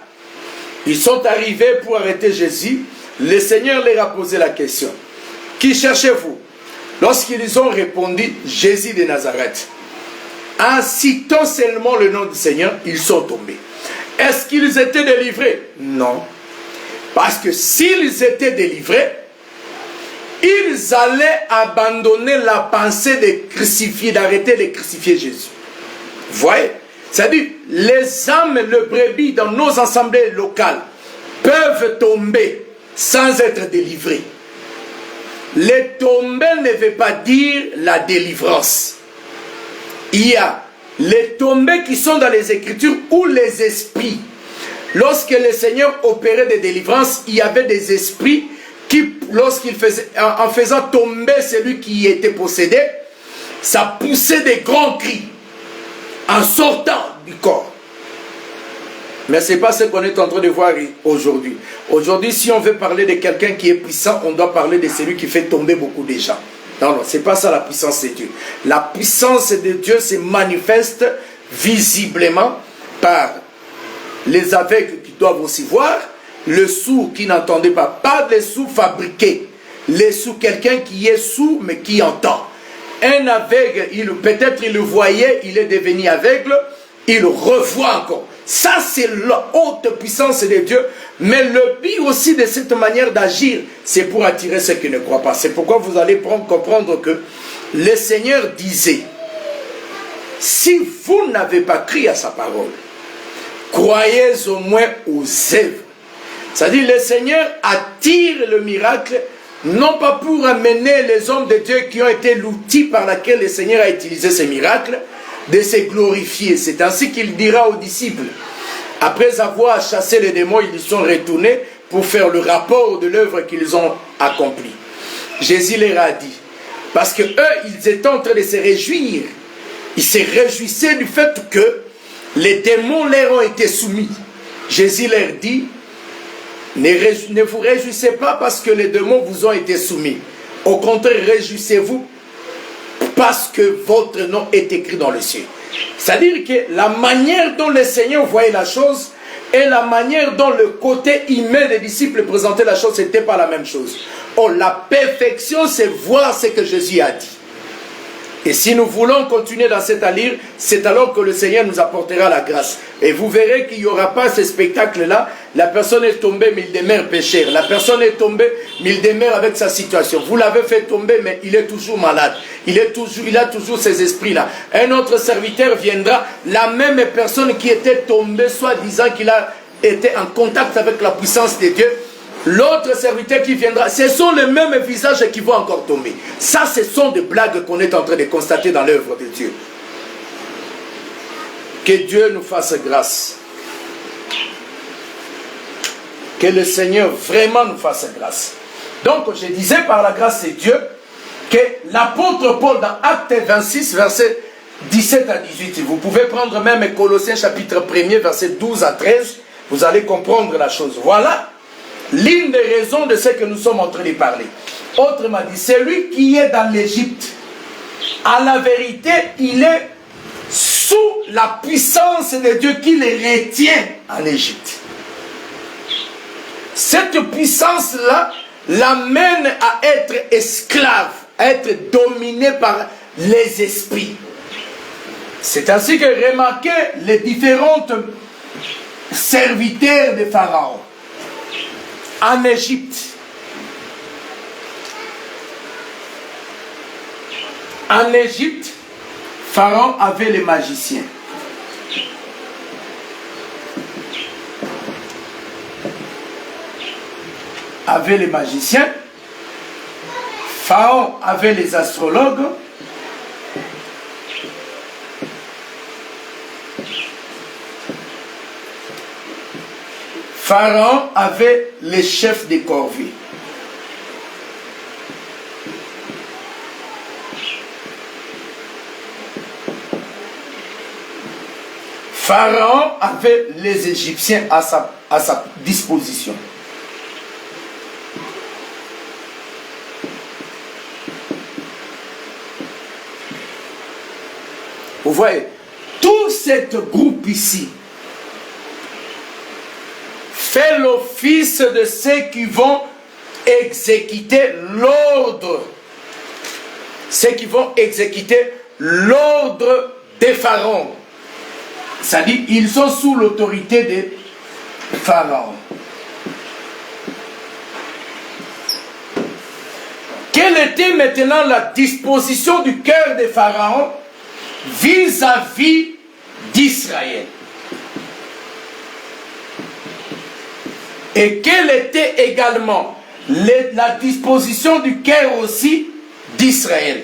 ils sont arrivés pour arrêter Jésus. Le Seigneur leur a posé la question: qui cherchez-vous? Lorsqu'ils ont répondu: Jésus de Nazareth. En citant seulement le nom du Seigneur, ils sont tombés. Est-ce qu'ils étaient délivrés? Non. Parce que s'ils étaient délivrés, ils allaient abandonner la pensée de crucifier, d'arrêter de crucifier Jésus. Vous voyez? C'est-à-dire, les âmes, le brebis dans nos assemblées locales peuvent tomber sans être délivrés. Les tomber ne veut pas dire la délivrance. Il y a les tombées qui sont dans les Écritures ou les esprits. Lorsque le Seigneur opérait des délivrances, il y avait des esprits qui, en faisant tomber celui qui était possédé, ça poussait des grands cris en sortant du corps. Mais ce n'est pas ce qu'on est en train de voir aujourd'hui. Aujourd'hui, si on veut parler de quelqu'un qui est puissant, on doit parler de celui qui fait tomber beaucoup de gens. Non, non, ce n'est pas ça la puissance de Dieu. La puissance de Dieu se manifeste visiblement par les aveugles qui doivent aussi voir, le sourd qui n'entendait pas, pas les sourds fabriqués, les sourds, quelqu'un qui est sourd mais qui entend. Un aveugle, peut-être il le voyait, il est devenu aveugle, il revoit encore. Ça c'est la haute puissance de Dieu, mais le but aussi de cette manière d'agir, c'est pour attirer ceux qui ne croient pas. C'est pourquoi vous allez comprendre que le Seigneur disait: si vous n'avez pas cru à sa parole, croyez au moins aux œuvres. C'est-à-dire, le Seigneur attire le miracle, non pas pour amener les hommes de Dieu qui ont été l'outil par lequel le Seigneur a utilisé ces miracles, de se glorifier. C'est ainsi qu'il dira aux disciples. Après avoir chassé les démons, ils sont retournés pour faire le rapport de l'œuvre qu'ils ont accomplie. Jésus leur a dit, parce que eux, ils étaient en train de se réjouir. Ils se réjouissaient du fait que les démons leur ont été soumis. Jésus leur dit: ne vous réjouissez pas parce que les démons vous ont été soumis. Au contraire, réjouissez-vous parce que votre nom est écrit dans le ciel. C'est-à-dire que la manière dont le Seigneur voyait la chose et la manière dont le côté humain des disciples présentait la chose, c'était pas la même chose. Oh, la perfection, c'est voir ce que Jésus a dit. Et si nous voulons continuer dans cette allure, c'est alors que le Seigneur nous apportera la grâce. Et vous verrez qu'il n'y aura pas ce spectacle-là. La personne est tombée, mais il demeure pécheur. La personne est tombée, mais il demeure avec sa situation. Vous l'avez fait tomber, mais il est toujours malade. Il a toujours ces esprits-là. Un autre serviteur viendra, la même personne qui était tombée, soi-disant qu'il a été en contact avec la puissance de Dieu. L'autre serviteur qui viendra, ce sont les mêmes visages qui vont encore tomber. Ça, ce sont des blagues qu'on est en train de constater dans l'œuvre de Dieu. Que Dieu nous fasse grâce. Que le Seigneur vraiment nous fasse grâce. Donc, je disais par la grâce de Dieu que l'apôtre Paul dans Actes 26, versets 17 à 18, vous pouvez prendre même Colossiens chapitre 1er, versets 12 à 13, vous allez comprendre la chose. Voilà l'une des raisons de ce que nous sommes en train de parler. Autrement dit, celui qui est dans l'Égypte, à la vérité, il est sous la puissance de Dieu qui le retient en Égypte. Cette puissance-là l'amène à être esclave, à être dominé par les esprits. C'est ainsi que remarquez les différentes serviteurs de Pharaon en Égypte. En Égypte, Pharaon avait les magiciens. Avait les magiciens. Pharaon avait les astrologues. Pharaon avait les chefs des corvées. Pharaon avait les Égyptiens à sa disposition. Vous voyez, tout ce groupe ici fait l'office de ceux qui vont exécuter l'ordre. Ceux qui vont exécuter l'ordre des pharaons. C'est-à-dire, ils sont sous l'autorité des pharaons. Quelle était maintenant la disposition du cœur des pharaons vis-à-vis d'Israël? Et quelle était également la disposition du cœur aussi d'Israël?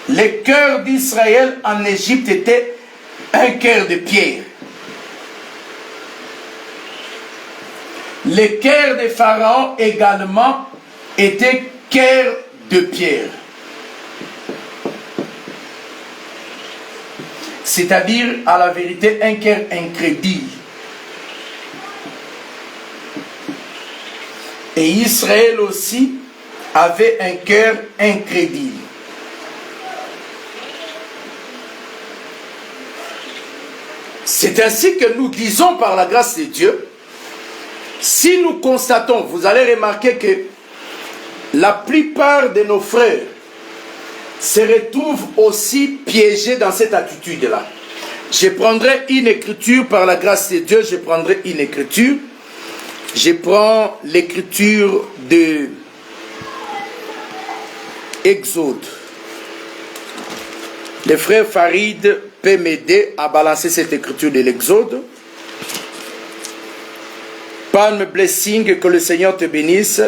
Le cœur d'Israël en Égypte était un cœur de pierre. Le cœur des pharaons également était cœur de pierre. C'est-à-dire, à la vérité, un cœur incrédule. Et Israël aussi avait un cœur incrédule. C'est ainsi que nous disons par la grâce de Dieu, si nous constatons, vous allez remarquer que la plupart de nos frères se retrouvent aussi piégés dans cette attitude-là. Je prendrai une écriture par la grâce de Dieu, je prendrai une écriture. Je prends l'écriture de Exode. Le frère Farid peut m'aider à balancer cette écriture de l'Exode. Palme blessing, que le Seigneur te bénisse.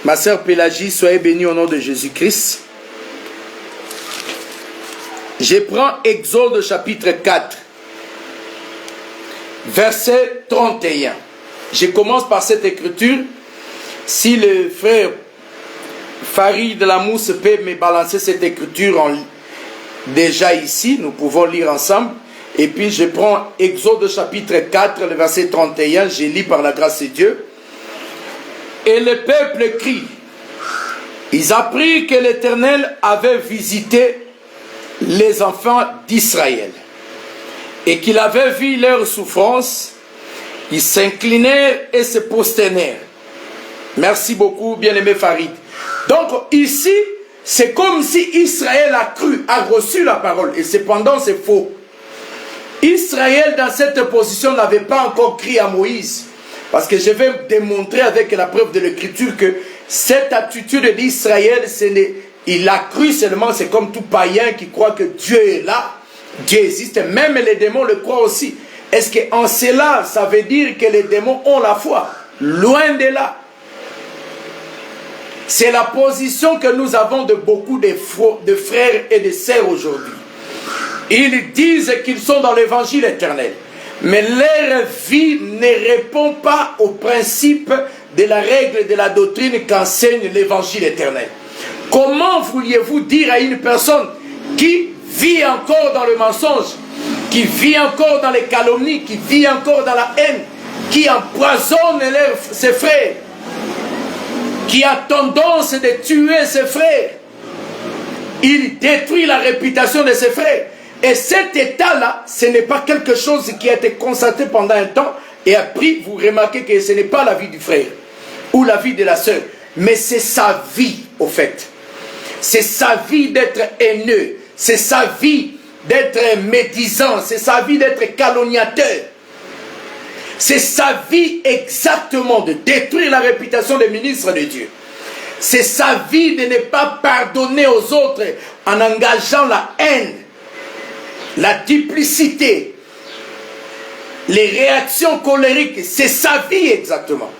Ma sœur Pélagie, soyez bénie au nom de Jésus-Christ. Je prends Exode chapitre 4, verset 31. Je commence par cette écriture. Si le frère Farid de la Mousse peut me balancer cette écriture déjà ici, nous pouvons lire ensemble. Et puis je prends Exode chapitre 4, le verset 31, je lis par la grâce de Dieu. Et le peuple crie. Ils apprirent que l'Éternel avait visité les enfants d'Israël et qu'il avait vu leur souffrance. Ils s'inclinèrent et se prosternèrent. Merci beaucoup, bien-aimé Farid. Donc ici, c'est comme si Israël a cru, a reçu la parole. Et cependant, c'est faux. Israël, dans cette position, n'avait pas encore crié à Moïse. Parce que je vais démontrer avec la preuve de l'Écriture que cette attitude d'Israël, il a cru seulement, c'est comme tout païen qui croit que Dieu est là. Dieu existe, même les démons le croient aussi. Est-ce qu'en cela, ça veut dire que les démons ont la foi? Loin de là. C'est la position que nous avons de beaucoup de frères et de sœurs aujourd'hui. Ils disent qu'ils sont dans l'évangile éternel. Mais leur vie ne répond pas au principe de la règle de la doctrine qu'enseigne l'évangile éternel. Comment vouliez-vous dire à une personne qui vit encore dans le mensonge, qui vit encore dans les calomnies, qui vit encore dans la haine, qui empoisonne ses frères, qui a tendance de tuer ses frères, il détruit la réputation de ses frères. Et cet état-là, ce n'est pas quelque chose qui a été constaté pendant un temps, et après, vous remarquez que ce n'est pas la vie du frère, ou la vie de la sœur, mais c'est sa vie, au fait. C'est sa vie d'être haineux, c'est sa vie d'être médisant, c'est sa vie d'être calomniateur. C'est sa vie exactement de détruire la réputation des ministres de Dieu. C'est sa vie de ne pas pardonner aux autres en engageant la haine, la duplicité, les réactions colériques. C'est sa vie exactement.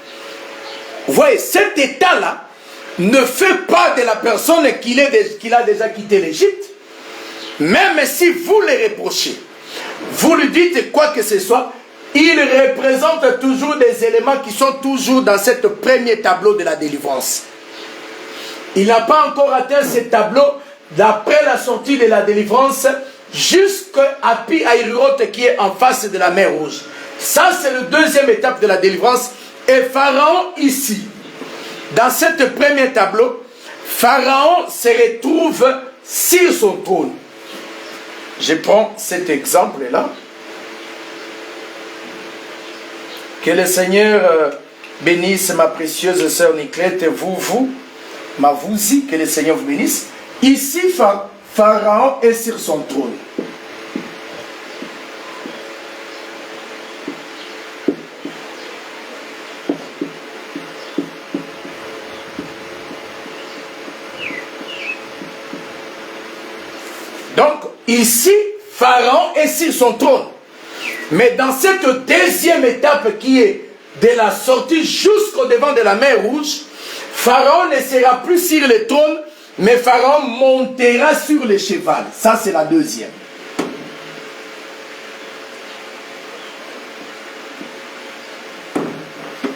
Vous voyez, cet état-là ne fait pas de la personne qu'il a déjà quitté l'Égypte. Même si vous le reprochez, vous lui dites quoi que ce soit, il représente toujours des éléments qui sont toujours dans ce premier tableau de la délivrance. Il n'a pas encore atteint ce tableau d'après la sortie de la délivrance jusqu'à Pi-Hahiroth qui est en face de la mer Rouge. Ça, c'est la deuxième étape de la délivrance. Et Pharaon ici, dans ce premier tableau, Pharaon se retrouve sur son trône. Je prends cet exemple-là. Que le Seigneur bénisse ma précieuse sœur Niclette, ma vousie, que le Seigneur vous bénisse. Ici, Pharaon est sur son trône. Donc, ici, Pharaon est sur son trône. Mais dans cette deuxième étape qui est de la sortie jusqu'au devant de la mer Rouge, Pharaon ne sera plus sur le trône, mais Pharaon montera sur le cheval. Ça, c'est la deuxième.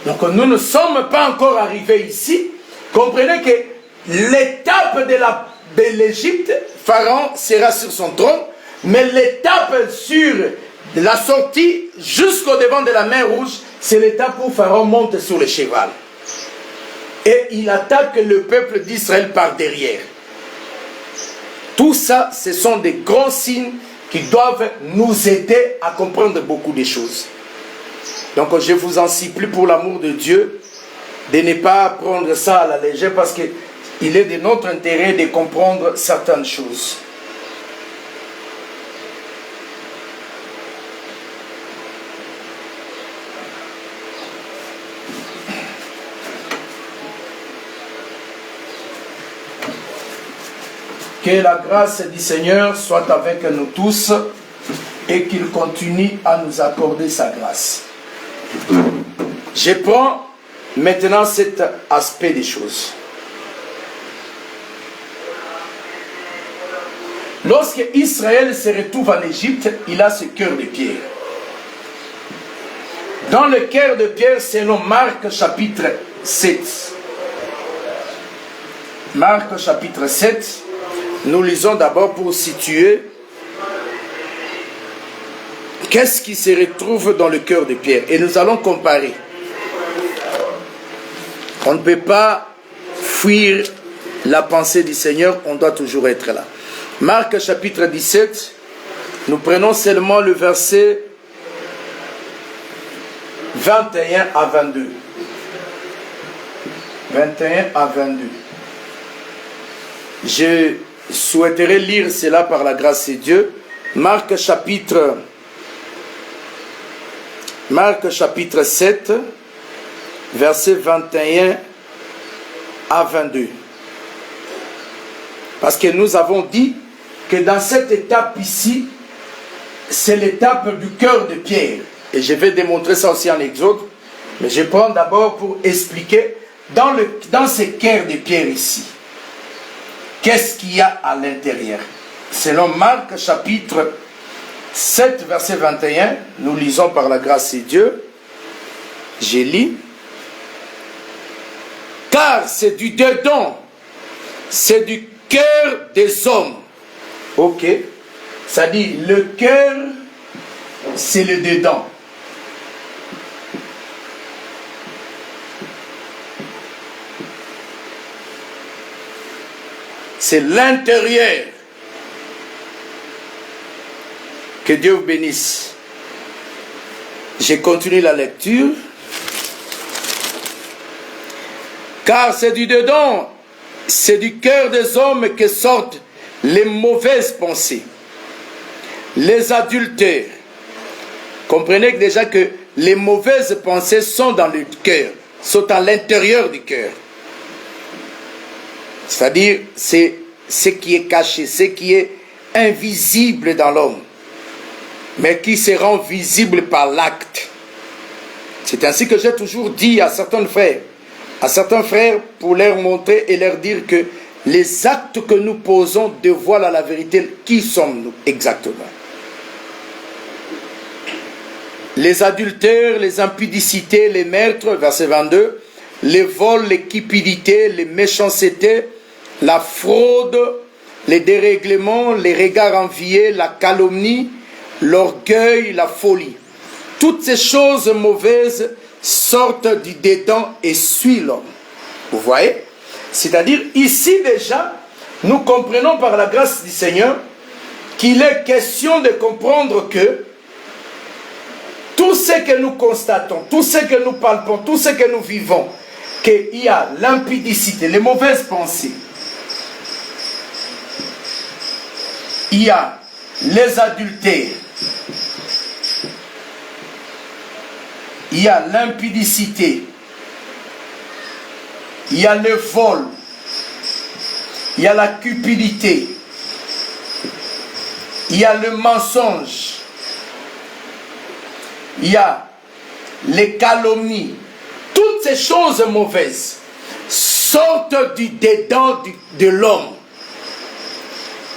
Donc, nous ne sommes pas encore arrivés ici. Comprenez que l'étape de l'Égypte, Pharaon sera sur son trône, mais l'étape sur la sortie jusqu'au devant de la mer Rouge, c'est l'étape où Pharaon monte sur le cheval. Et il attaque le peuple d'Israël par derrière. Tout ça, ce sont des grands signes qui doivent nous aider à comprendre beaucoup de choses. Donc je vous en supplie pour l'amour de Dieu de ne pas prendre ça à la légère parce qu'il est de notre intérêt de comprendre certaines choses. Que la grâce du Seigneur soit avec nous tous et qu'il continue à nous accorder sa grâce. Je prends maintenant cet aspect des choses. Lorsque Israël se retrouve en Égypte, il a ce cœur de pierre. Dans le cœur de pierre, selon Marc chapitre 7. Marc chapitre 7. Nous lisons d'abord pour situer qu'est-ce qui se retrouve dans le cœur de Pierre. Et nous allons comparer. On ne peut pas fuir la pensée du Seigneur, on doit toujours être là. Marc chapitre 17, nous prenons seulement le verset 21 à 22. 21 à 22. Je souhaiterais lire cela par la grâce de Dieu. Marc chapitre 7, versets 21 à 22. Parce que nous avons dit que dans cette étape ici, c'est l'étape du cœur de Pierre. Et je vais démontrer ça aussi en Exode. Mais je prends d'abord pour expliquer dans ce cœur de Pierre ici. Qu'est-ce qu'il y a à l'intérieur? Selon Marc chapitre 7 verset 21, nous lisons par la grâce de Dieu. Je lis. Car c'est du dedans, c'est du cœur des hommes. Ok. Ça dit le cœur, c'est le dedans. C'est l'intérieur. Que Dieu vous bénisse. Je continue la lecture. Car c'est du dedans, c'est du cœur des hommes que sortent les mauvaises pensées, les adultères. Comprenez déjà que les mauvaises pensées sont dans le cœur, sont à l'intérieur du cœur. C'est-à-dire, c'est ce qui est caché, ce qui est invisible dans l'homme, mais qui se rend visible par l'acte. C'est ainsi que j'ai toujours dit à certains frères, pour leur montrer et leur dire que les actes que nous posons dévoilent à la vérité qui sommes-nous exactement. Les adultères, les impudicités, les meurtres, verset 22, les vols, les cupidités, les méchancetés, la fraude, les dérèglements, les regards enviés, la calomnie, l'orgueil, la folie. Toutes ces choses mauvaises sortent du dedans et suivent l'homme. Vous voyez? C'est-à-dire, ici déjà, nous comprenons par la grâce du Seigneur qu'il est question de comprendre que tout ce que nous constatons, tout ce que nous palpons, tout ce que nous vivons, qu'il y a l'impudicité, les mauvaises pensées, il y a les adultères, il y a l'impudicité, il y a le vol, il y a la cupidité, il y a le mensonge, il y a les calomnies. Toutes ces choses mauvaises sortent du dedans de l'homme.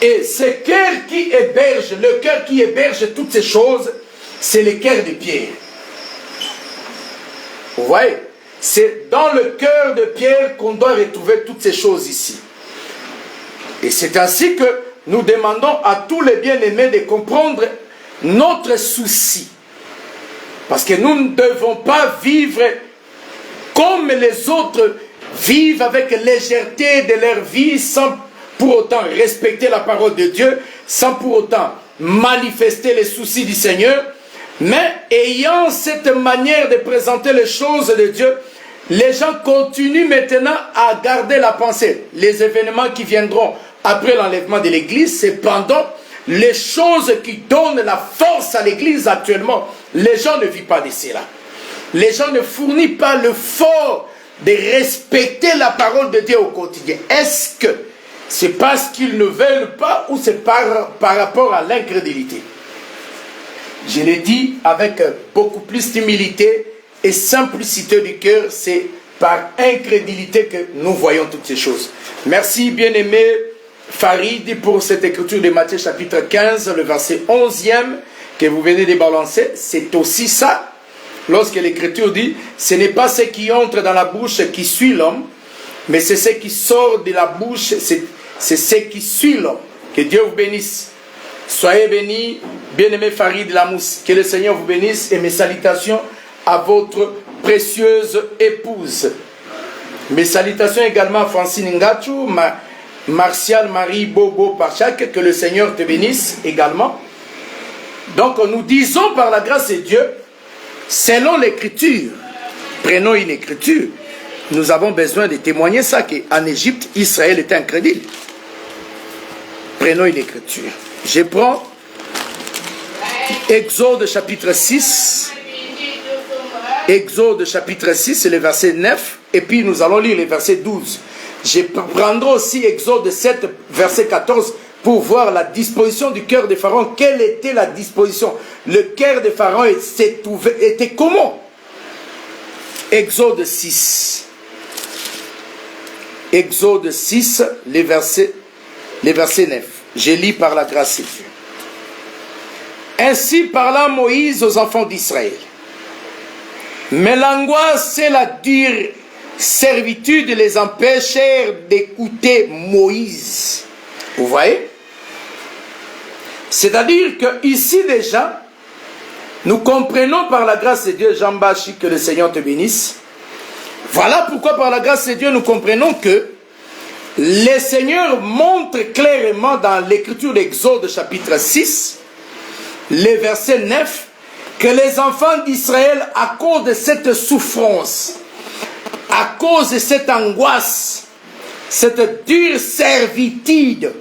Et ce cœur qui héberge, le cœur qui héberge toutes ces choses, c'est le cœur de Pierre. Vous voyez? C'est dans le cœur de Pierre qu'on doit retrouver toutes ces choses ici. Et c'est ainsi que nous demandons à tous les bien-aimés de comprendre notre souci. Parce que nous ne devons pas vivre comme les autres vivent avec légèreté de leur vie sans pour autant respecter la parole de Dieu, sans pour autant manifester les soucis du Seigneur, mais ayant cette manière de présenter les choses de Dieu, les gens continuent maintenant à garder la pensée. Les événements qui viendront après l'enlèvement de l'Église, cependant, les choses qui donnent la force à l'Église actuellement, les gens ne vivent pas de cela. Les gens ne fournissent pas l'effort de respecter la parole de Dieu au quotidien. Est-ce que c'est parce qu'ils ne veulent pas ou c'est par rapport à l'incrédulité? Je l'ai dit avec beaucoup plus d'humilité et simplicité du cœur, c'est par incrédulité que nous voyons toutes ces choses. Merci bien-aimé Farid pour cette écriture de Matthieu chapitre 15, le verset 11e que vous venez de balancer. C'est aussi ça, lorsque l'écriture dit, ce n'est pas ce qui entre dans la bouche qui suit l'homme, mais c'est ce qui sort de la bouche, c'est ce qui suit l'homme. Que Dieu vous bénisse. Soyez bénis, bien-aimé Farid Lamous. Que le Seigneur vous bénisse et mes salutations à votre précieuse épouse. Mes salutations également à Francine Ngachou, Martial Marie Bobo Parchak. Que le Seigneur te bénisse également. Donc nous disons par la grâce de Dieu, selon l'écriture, prenons une écriture, nous avons besoin de témoigner ça, qu'en Égypte, Israël était incrédule. Prenons une écriture. Je prends Exode chapitre 6. Exode chapitre 6, c'est le verset 9. Et puis nous allons lire le verset 12. Je prendrai aussi Exode 7, verset 14, pour voir la disposition du cœur de Pharaon. Quelle était la disposition? Le cœur de Pharaon était comment? Exode 6. Exode 6, les versets 9. Je lis par la grâce de Dieu. Ainsi parla Moïse aux enfants d'Israël. Mais l'angoisse et la dure servitude les empêchèrent d'écouter Moïse. Vous voyez? C'est-à-dire que ici déjà, nous comprenons par la grâce de Dieu, Jean Bachi, que le Seigneur te bénisse. Voilà pourquoi par la grâce de Dieu, nous comprenons que le Seigneur montre clairement dans l'écriture d'Exode chapitre 6, le verset 9, que les enfants d'Israël, à cause de cette souffrance, à cause de cette angoisse, cette dure servitude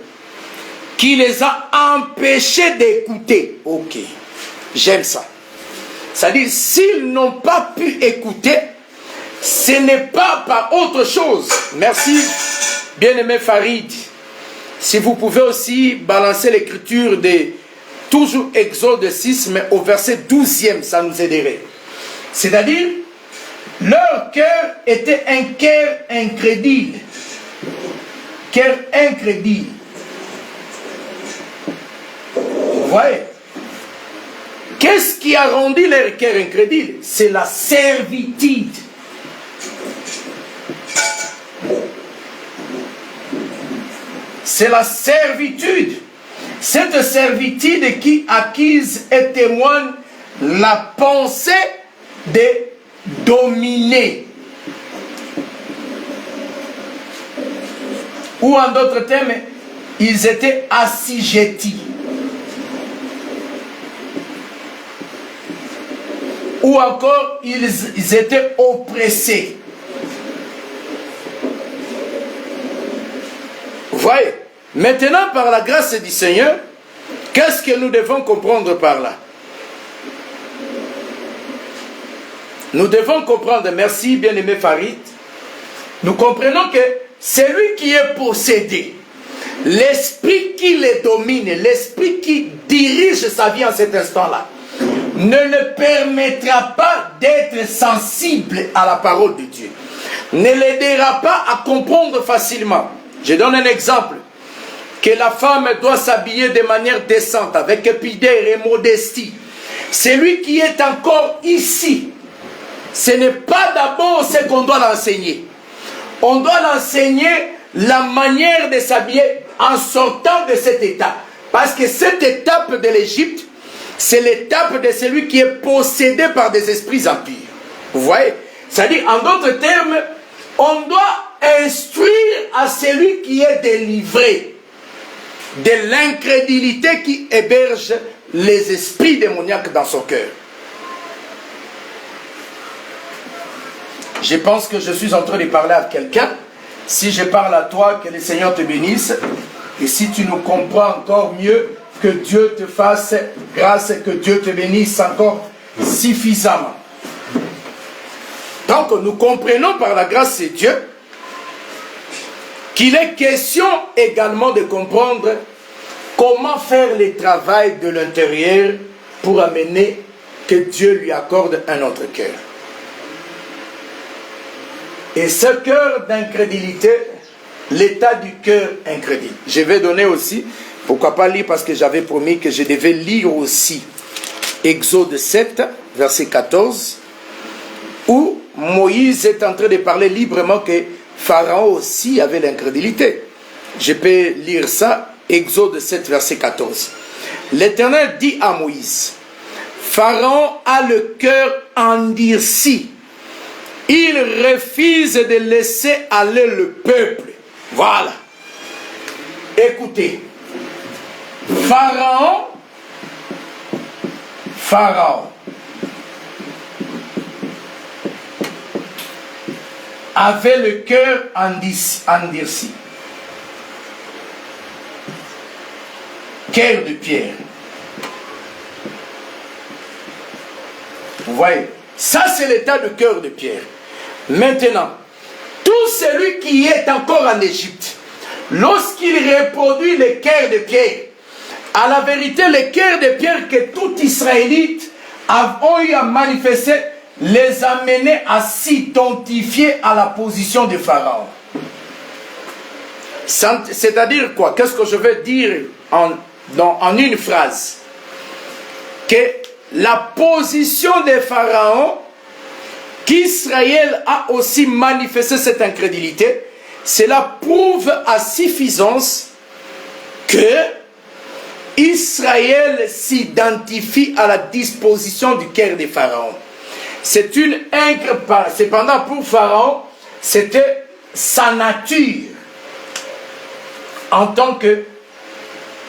qui les a empêchés d'écouter. Ok, j'aime ça. C'est-à-dire, s'ils n'ont pas pu écouter, ce n'est pas par autre chose. Merci. Bien-aimé Farid, si vous pouvez aussi balancer l'écriture de toujours Exode 6, mais au verset 12e, ça nous aiderait. C'est-à-dire, leur cœur était un cœur incrédule. Cœur incrédule. Vous voyez? Qu'est-ce qui a rendu leur cœur incrédule? C'est la servitude. C'est la servitude. Cette servitude qui acquise et témoigne la pensée de dominer. Ou en d'autres termes, ils étaient assujettis. Ou encore, ils étaient oppressés. Vous voyez? Maintenant, par la grâce du Seigneur, qu'est-ce que nous devons comprendre par là? Nous devons comprendre, merci bien-aimé Farid, nous comprenons que celui qui est possédé, l'esprit qui le domine, l'esprit qui dirige sa vie en cet instant-là, ne le permettra pas d'être sensible à la parole de Dieu, ne l'aidera pas à comprendre facilement. Je donne un exemple. Que la femme doit s'habiller de manière décente, avec pudeur et modestie. Celui qui est encore ici, ce n'est pas d'abord ce qu'on doit l'enseigner. On doit l'enseigner la manière de s'habiller en sortant de cette étape. Parce que cette étape de l'Égypte, c'est l'étape de celui qui est possédé par des esprits impurs. Vous voyez? C'est-à-dire, en d'autres termes, on doit instruire à celui qui est délivré de l'incrédulité qui héberge les esprits démoniaques dans son cœur. Je pense que je suis en train de parler à quelqu'un. Si je parle à toi, que le Seigneur te bénisse. Et si tu nous comprends encore mieux, que Dieu te fasse grâce, que Dieu te bénisse encore suffisamment. Donc nous comprenons par la grâce de Dieu qu'il est question également de comprendre comment faire le travail de l'intérieur pour amener que Dieu lui accorde un autre cœur. Et ce cœur d'incrédulité, l'état du cœur incrédule. Je vais donner aussi, pourquoi pas lire, parce que j'avais promis que je devais lire aussi Exode 7, verset 14, où Moïse est en train de parler librement que Pharaon aussi avait l'incrédulité. Je peux lire ça, Exode 7, verset 14. L'Éternel dit à Moïse, Pharaon a le cœur endurci. Il refuse de laisser aller le peuple. Voilà. Écoutez. Pharaon avait le cœur endurci. Cœur de pierre. Vous voyez, ça c'est l'état de cœur de pierre. Maintenant, tout celui qui est encore en Égypte, lorsqu'il reproduit le cœur de pierre, à la vérité, le cœur de pierre que tout Israélite ont eu à manifester, les amener à s'identifier à la position de Pharaon. C'est-à-dire quoi? Qu'est-ce que je veux dire en une phrase? Que la position de Pharaon, qu'Israël a aussi manifesté cette incrédulité, cela prouve à suffisance que Israël s'identifie à la disposition du cœur de Pharaon. C'est une incrédulité. Cependant, pour Pharaon, c'était sa nature en tant que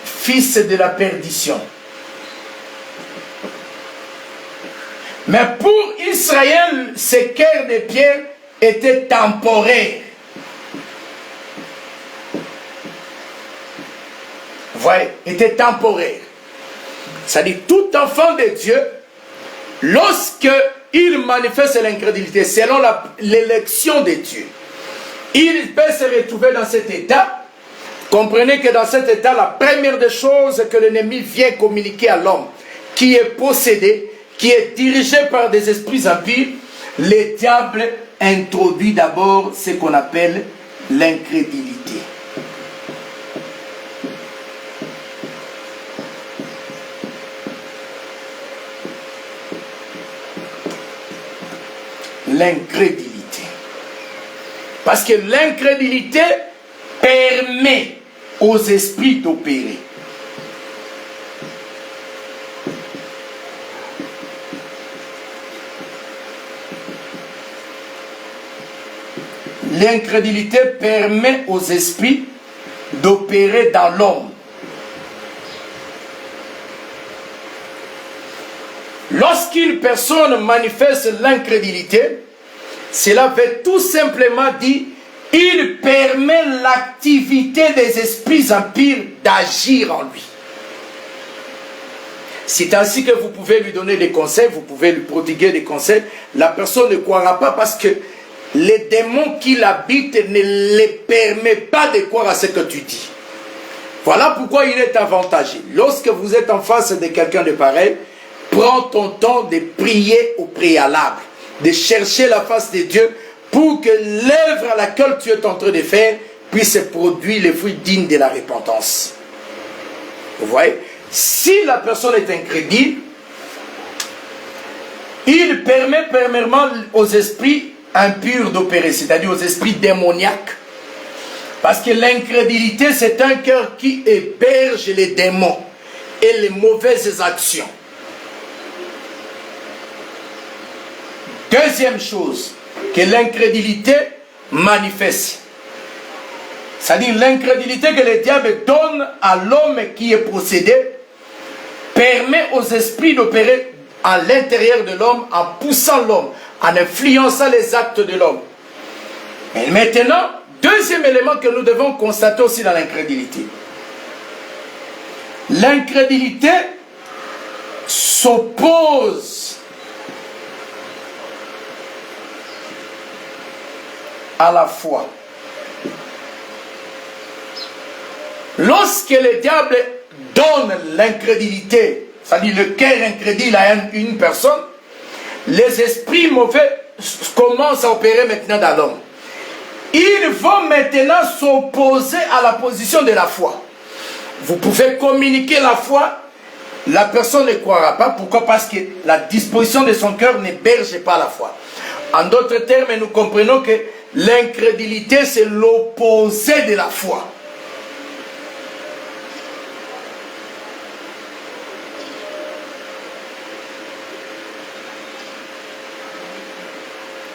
fils de la perdition. Mais pour Israël, ce cœur de pierre était temporaire. Vous voyez, était temporaire. C'est-à-dire, tout enfant de Dieu, lorsque il manifeste l'incrédulité selon l'élection de Dieu, il peut se retrouver dans cet état. Comprenez que dans cet état, la première des choses que l'ennemi vient communiquer à l'homme, qui est possédé, qui est dirigé par des esprits impurs, le diable introduit d'abord ce qu'on appelle l'incrédulité. L'incrédulité. Parce que l'incrédulité permet aux esprits d'opérer. L'incrédulité permet aux esprits d'opérer dans l'homme. Lorsqu'une personne manifeste l'incrédulité, cela veut tout simplement dire il permet l'activité des esprits impurs d'agir en lui. C'est ainsi que vous pouvez lui donner des conseils, vous pouvez lui prodiguer des conseils. La personne ne croira pas parce que les démons qui l'habitent ne les permet pas de croire à ce que tu dis. Voilà pourquoi il est avantageux. Lorsque vous êtes en face de quelqu'un de pareil, prends ton temps de prier au préalable, de chercher la face de Dieu pour que l'œuvre à laquelle tu es en train de faire puisse produire les fruits dignes de la repentance. Vous voyez? Si la personne est incrédule, il permet premièrement aux esprits impurs d'opérer, c'est-à-dire aux esprits démoniaques. Parce que l'incrédulité, c'est un cœur qui héberge les démons et les mauvaises actions. Deuxième chose que l'incrédulité manifeste, c'est-à-dire l'incrédulité que le diable donne à l'homme qui est possédé, permet aux esprits d'opérer à l'intérieur de l'homme en poussant l'homme, en influençant les actes de l'homme. Et maintenant, deuxième élément que nous devons constater aussi dans l'incrédulité. L'incrédulité s'oppose à la foi. Lorsque le diable donne l'incrédulité, c'est-à-dire le cœur incrédule à une personne, les esprits mauvais commencent à opérer maintenant dans l'homme. Ils vont maintenant s'opposer à la position de la foi. Vous pouvez communiquer la foi, la personne ne croira pas. Pourquoi? Parce que la disposition de son cœur n'héberge pas la foi. En d'autres termes, nous comprenons que l'incrédulité, c'est l'opposé de la foi.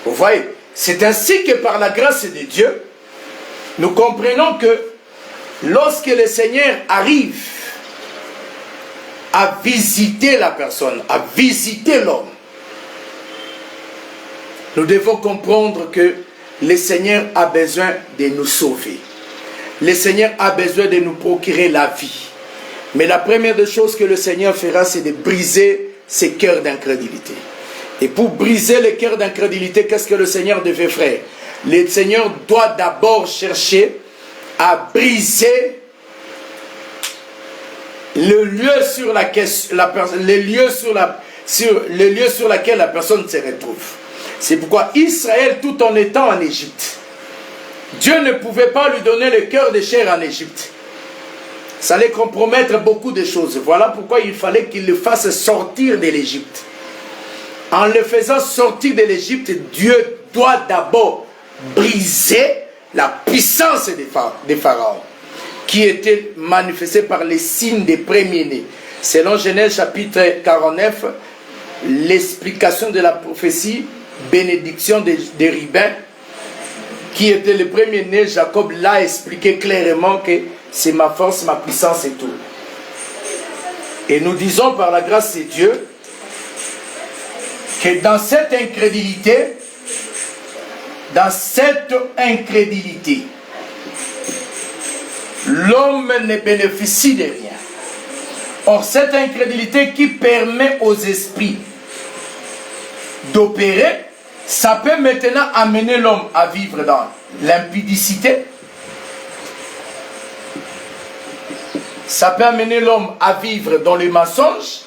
Vous voyez, c'est ainsi que par la grâce de Dieu, nous comprenons que lorsque le Seigneur arrive à visiter la personne, à visiter l'homme, nous devons comprendre que le Seigneur a besoin de nous sauver. Le Seigneur a besoin de nous procurer la vie. Mais la première des choses que le Seigneur fera, c'est de briser ces cœurs d'incrédulité. Et pour briser les cœurs d'incrédulité, qu'est-ce que le Seigneur devait faire? Le Seigneur doit d'abord chercher à briser le lieu sur lequel la personne se retrouve. C'est pourquoi Israël, tout en étant en Égypte, Dieu ne pouvait pas lui donner le cœur de chair en Égypte. Ça allait compromettre beaucoup de choses. Voilà pourquoi il fallait qu'il le fasse sortir de l'Égypte. En le faisant sortir de l'Égypte, Dieu doit d'abord briser la puissance des pharaons, qui était manifestée par les signes des premiers-nés. Selon Genèse chapitre 49, l'explication de la prophétie, bénédiction de Rubin, qui était le premier-né, Jacob l'a expliqué clairement que c'est ma force, ma puissance et tout. Et nous disons par la grâce de Dieu, que dans cette incrédulité, l'homme ne bénéficie de rien. Or, cette incrédulité qui permet aux esprits d'opérer, Ça peut maintenant amener l'homme à vivre dans l'impudicité. Ça peut amener l'homme à vivre dans le mensonge.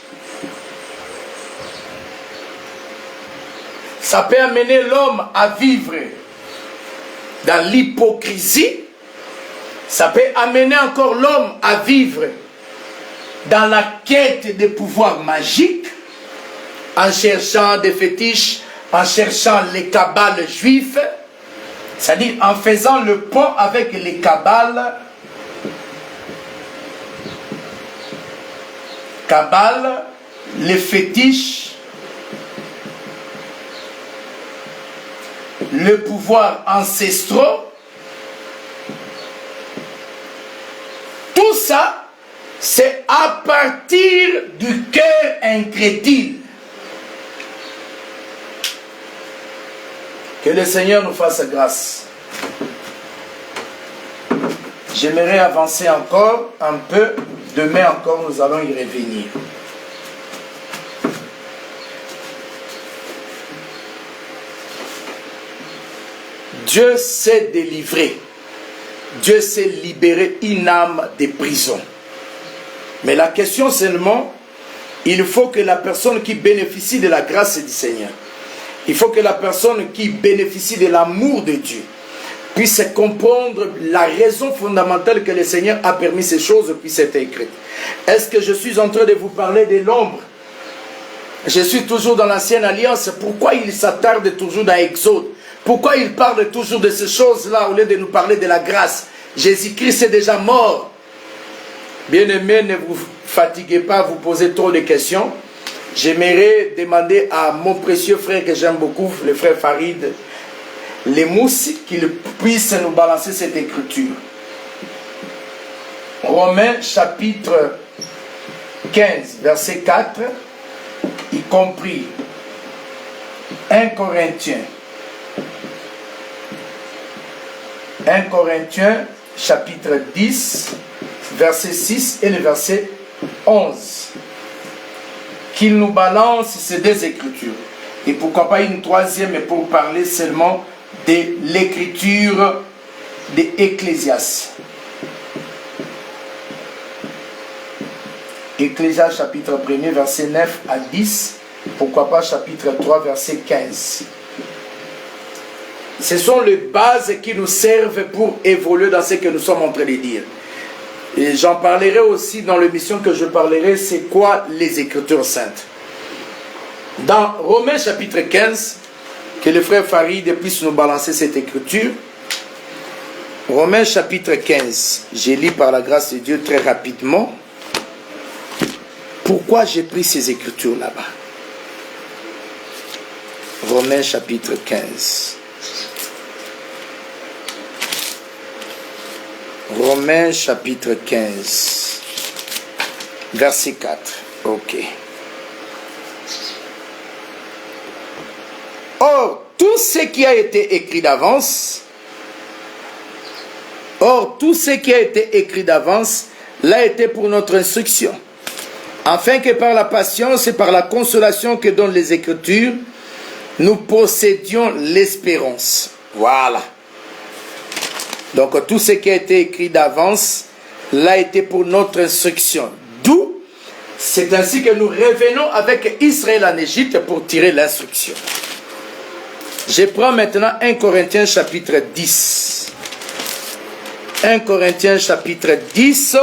Ça peut amener l'homme à vivre dans l'hypocrisie. Ça peut amener encore l'homme à vivre dans la quête des pouvoirs magiques, en cherchant des fétiches, en cherchant les kabbales juifs, c'est-à-dire en faisant le pont avec les kabbales, les fétiches, le pouvoir ancestraux. Tout ça, c'est à partir du cœur incrédule. Que le Seigneur nous fasse grâce. J'aimerais avancer encore un peu. Demain encore, nous allons y revenir. Dieu sait délivrer. Dieu sait libérer une âme des prisons. Mais la question seulement, il faut que la personne qui bénéficie de la grâce du Seigneur, il faut que la personne qui bénéficie de l'amour de Dieu puisse comprendre la raison fondamentale que le Seigneur a permis ces choses puissent être écrites. Est-ce que je suis en train de vous parler de l'ombre? Je suis toujours dans l'ancienne alliance. Pourquoi il s'attarde toujours dans Exode? Pourquoi il parle toujours de ces choses-là au lieu de nous parler de la grâce? Jésus-Christ est déjà mort. Bien-aimés, ne vous fatiguez pas à vous poser trop de questions. J'aimerais demander à mon précieux frère que j'aime beaucoup, le frère Farid, les mousses, qu'il puisse nous balancer cette écriture. Romains chapitre 15, verset 4, y compris 1 Corinthiens chapitre 10, verset 6 et le verset 11. Qu'il nous balance ces deux écritures. Et pourquoi pas une troisième pour parler seulement de l'écriture d'Ecclésiaste. Ecclésiaste chapitre 1, verset 9 à 10. Pourquoi pas chapitre 3, verset 15. Ce sont les bases qui nous servent pour évoluer dans ce que nous sommes en train de dire. Et j'en parlerai aussi dans l'émission que je parlerai, c'est quoi les Écritures saintes. Dans Romains chapitre 15, que le frère Farid puisse nous balancer cette écriture. Romains chapitre 15, je lis par la grâce de Dieu très rapidement. Pourquoi j'ai pris ces écritures là-bas? Romains chapitre 15. Romains chapitre 15, verset 4. Ok. Or, tout ce qui a été écrit d'avance, l'a été pour notre instruction, afin que par la patience et par la consolation que donnent les Écritures, nous possédions l'espérance. Voilà. Donc tout ce qui a été écrit d'avance l'a été pour notre instruction. D'où, c'est ainsi que nous revenons avec Israël en Égypte pour tirer l'instruction. Je prends maintenant 1 Corinthiens chapitre 10. 1 Corinthiens chapitre 10,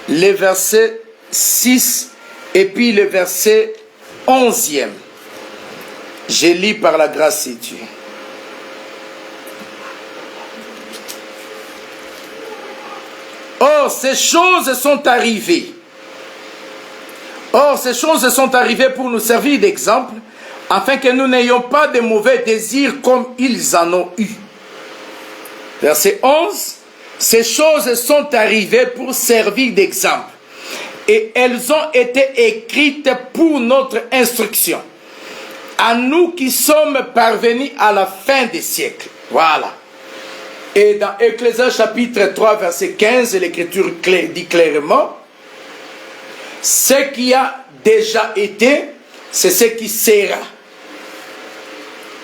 les versets 6 et puis le verset 11e. Je lis par la grâce de Dieu. Or, ces choses sont arrivées. Pour nous servir d'exemple, afin que nous n'ayons pas de mauvais désirs comme ils en ont eu. Verset 11. Ces choses sont arrivées pour servir d'exemple. Et elles ont été écrites pour notre instruction. À nous qui sommes parvenus à la fin des siècles. Voilà. Et dans Ecclésiaste chapitre 3, verset 15, l'Écriture dit clairement, ce qui a déjà été, c'est ce qui sera.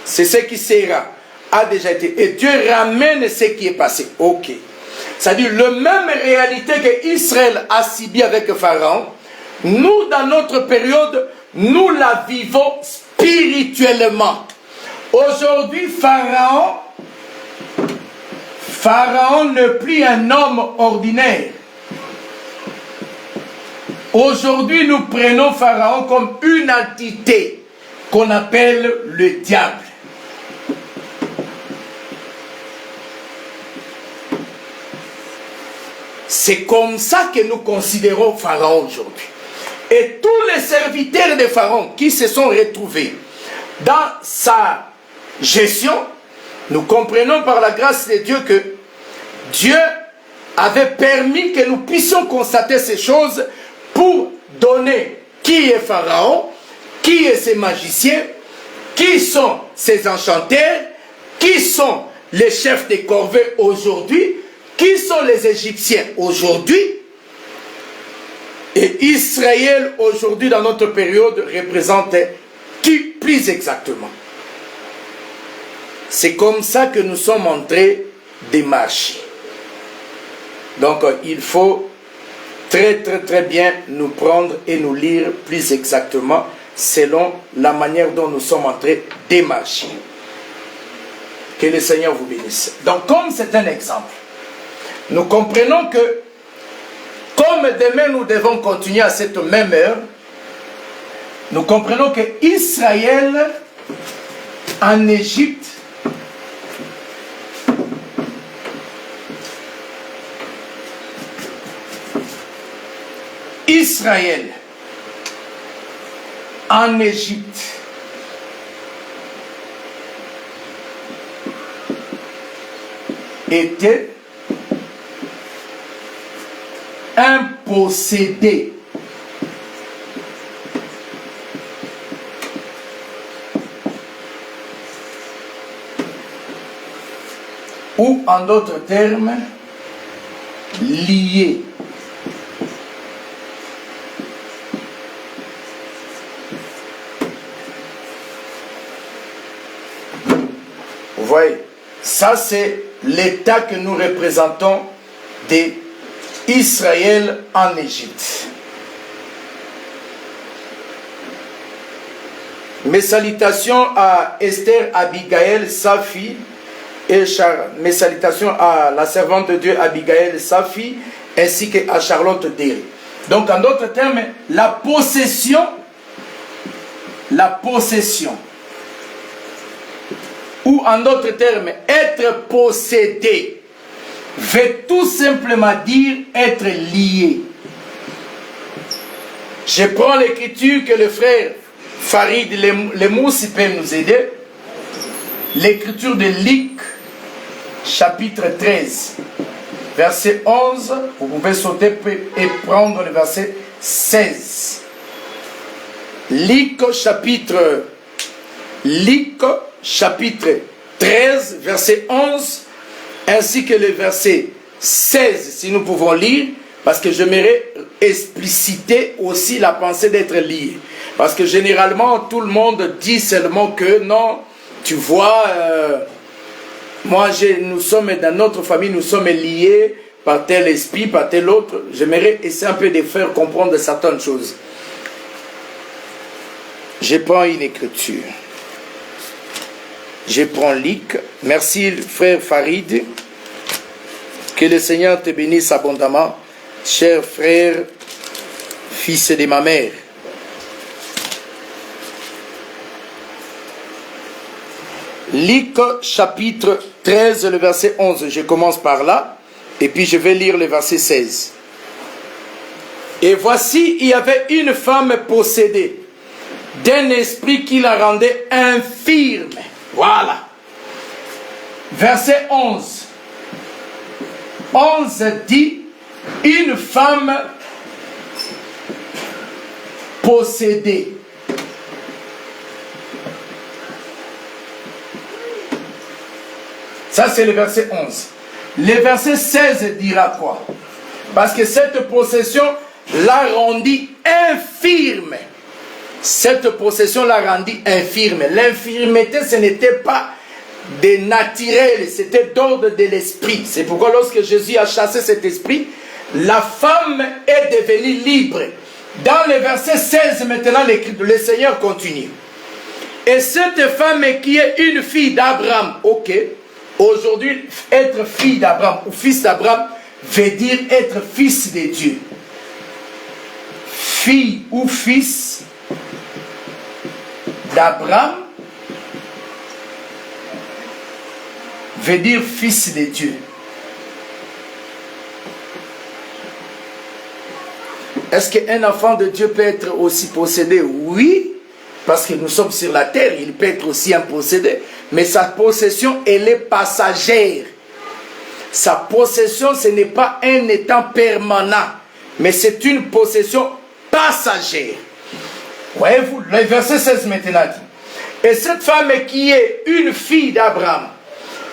c'est ce qui sera, a déjà été. Et Dieu ramène ce qui est passé. Ok. C'est-à-dire, la même réalité que Israël a subi avec Pharaon, nous, dans notre période, nous la vivons spirituellement. Aujourd'hui, Pharaon n'est plus un homme ordinaire. Aujourd'hui, nous prenons Pharaon comme une entité qu'on appelle le diable. C'est comme ça que nous considérons Pharaon aujourd'hui. Et tous les serviteurs de Pharaon qui se sont retrouvés dans sa gestion, nous comprenons par la grâce de Dieu que Dieu avait permis que nous puissions constater ces choses pour donner qui est Pharaon, qui est ses magiciens, qui sont ses enchanteurs, qui sont les chefs des corvées aujourd'hui, qui sont les Égyptiens aujourd'hui. Et Israël aujourd'hui dans notre période représente qui plus exactement. C'est comme ça que nous sommes en train de marcher. Donc il faut très bien nous prendre et nous lire plus exactement selon la manière dont nous sommes en train de marcher. Que le Seigneur vous bénisse. Donc comme c'est un exemple, nous comprenons que comme demain nous devons continuer à cette même heure, nous comprenons que Israël en Égypte en Égypte était un possédé ou en d'autres termes lié. Vous voyez, ça c'est l'état que nous représentons d'Israël en Égypte. Mes salutations à Esther, Abigail, sa fille, et mes salutations à la servante de Dieu Abigail, sa fille, ainsi qu'à Charlotte Derry. Donc en d'autres termes, la possession, ou en d'autres termes, être possédé, veut tout simplement dire être lié. Je prends l'écriture que le frère Farid Lemoussi peut nous aider. L'écriture de Luc, chapitre 13, verset 11. Vous pouvez sauter et prendre le verset 16. Luc, chapitre 13, verset 11, ainsi que le verset 16, si nous pouvons lire, parce que j'aimerais expliciter aussi la pensée d'être lié. Parce que généralement, tout le monde dit seulement que non, tu vois, nous sommes dans notre famille, nous sommes liés par tel esprit, par tel autre. J'aimerais essayer un peu de faire comprendre certaines choses. Je prends une écriture. Je prends Luc. Merci frère Farid. Que le Seigneur te bénisse abondamment, cher frère, fils de ma mère. Luc chapitre 13, le verset 11. Je commence par là, et puis je vais lire le verset 16. Et voici, il y avait une femme possédée d'un esprit qui la rendait infirme. Voilà. Verset 11. 11 dit, une femme possédée. Ça, c'est le verset 11. Le verset 16 dira quoi? Parce que cette possession l'a rendue infirme. Cette possession l'a rendu infirme. L'infirmité, ce n'était pas de naturel, c'était d'ordre de l'esprit. C'est pourquoi lorsque Jésus a chassé cet esprit, la femme est devenue libre. Dans le verset 16, maintenant, le Seigneur continue. Et cette femme qui est une fille d'Abraham, ok, aujourd'hui, être fille d'Abraham ou fils d'Abraham veut dire être fils de Dieu. Fille ou fils d'Abraham veut dire fils de Dieu. Est-ce qu'un enfant de Dieu peut être aussi possédé? Oui, parce que nous sommes sur la terre, il peut être aussi un possédé. Mais sa possession, elle est passagère. Sa possession, ce n'est pas un état permanent, mais c'est une possession passagère. Voyez-vous, le verset 16 maintenant dit. Et cette femme qui est une fille d'Abraham,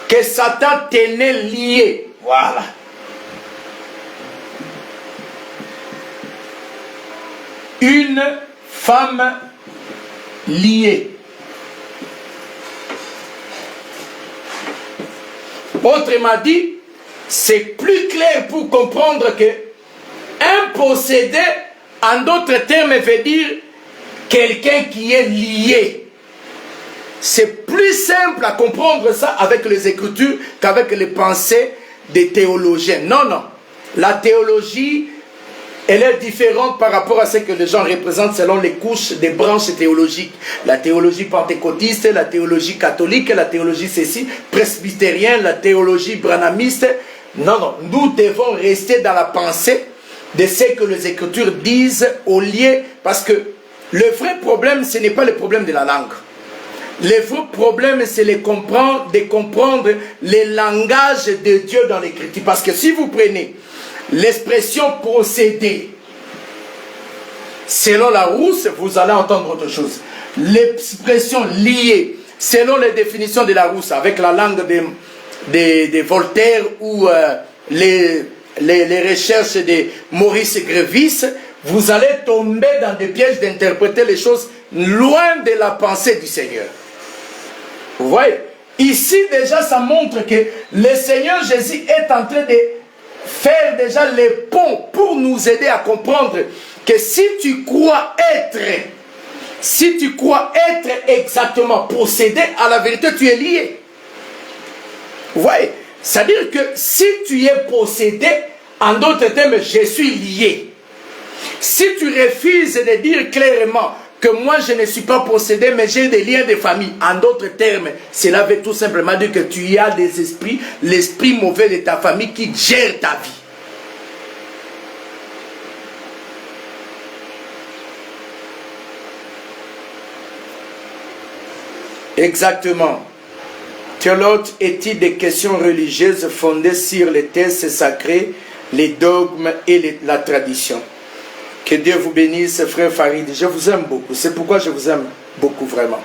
que Satan tenait liée. Voilà. Une femme liée. Autrement dit, c'est plus clair pour comprendre que un possédé, en d'autres termes, veut dire quelqu'un qui est lié. C'est plus simple à comprendre ça avec les Écritures qu'avec les pensées des théologiens. Non, non. La théologie, elle est différente par rapport à ce que les gens représentent selon les couches des branches théologiques. La théologie pentecôtiste, la théologie catholique, la théologie ceci, presbytérienne, la théologie branhamiste. Non, non. Nous devons rester dans la pensée de ce que les Écritures disent au lieu, parce que le vrai problème, ce n'est pas le problème de la langue. Le vrai problème, c'est de comprendre le langage de Dieu dans l'Écriture. Parce que si vous prenez l'expression posséder, selon la Rousse, vous allez entendre autre chose. L'expression liée, selon les définitions de la Rousse, avec la langue de Voltaire ou les recherches de Maurice Grévis, vous allez tomber dans des pièges d'interpréter les choses loin de la pensée du Seigneur. Vous voyez, ici déjà ça montre que le Seigneur Jésus est en train de faire déjà les ponts pour nous aider à comprendre que si tu crois être exactement possédé, à la vérité tu es lié. Vous voyez, c'est-à-dire que si tu es possédé, en d'autres termes, je suis lié. Si tu refuses de dire clairement que moi je ne suis pas possédé, mais j'ai des liens de famille, en d'autres termes, cela veut tout simplement dire que tu as des esprits, l'esprit mauvais de ta famille qui gère ta vie. Exactement. Théologue est-il des questions religieuses fondées sur les textes sacrés, les dogmes et la tradition. Que Dieu vous bénisse, frère Farid. Je vous aime beaucoup. C'est pourquoi je vous aime beaucoup, vraiment.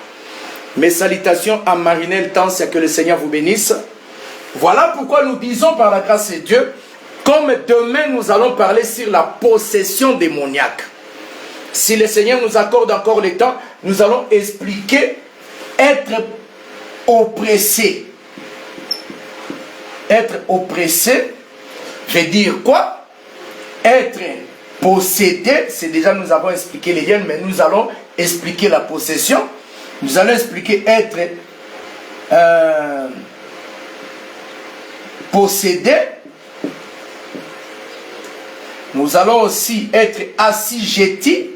Mes salutations à Marinelle Tans, que le Seigneur vous bénisse. Voilà pourquoi nous disons par la grâce de Dieu, comme demain nous allons parler sur la possession démoniaque. Si le Seigneur nous accorde encore le temps, nous allons expliquer être oppressé. Être oppressé veut dire quoi? Être possédé, c'est déjà, nous avons expliqué les liens, mais nous allons expliquer la possession. Nous allons expliquer être possédé. Nous allons aussi être assujetti.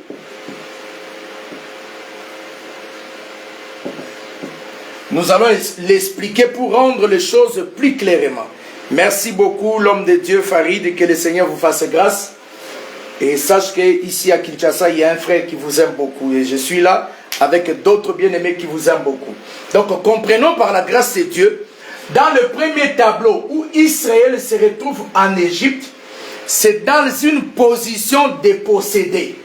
Nous allons l'expliquer pour rendre les choses plus clairement. Merci beaucoup, l'homme de Dieu Farid, et que le Seigneur vous fasse grâce. Et sache qu'ici à Kinshasa, il y a un frère qui vous aime beaucoup. Et je suis là avec d'autres bien-aimés qui vous aiment beaucoup. Donc, comprenons par la grâce de Dieu, dans le premier tableau où Israël se retrouve en Égypte, c'est dans une position de possédé.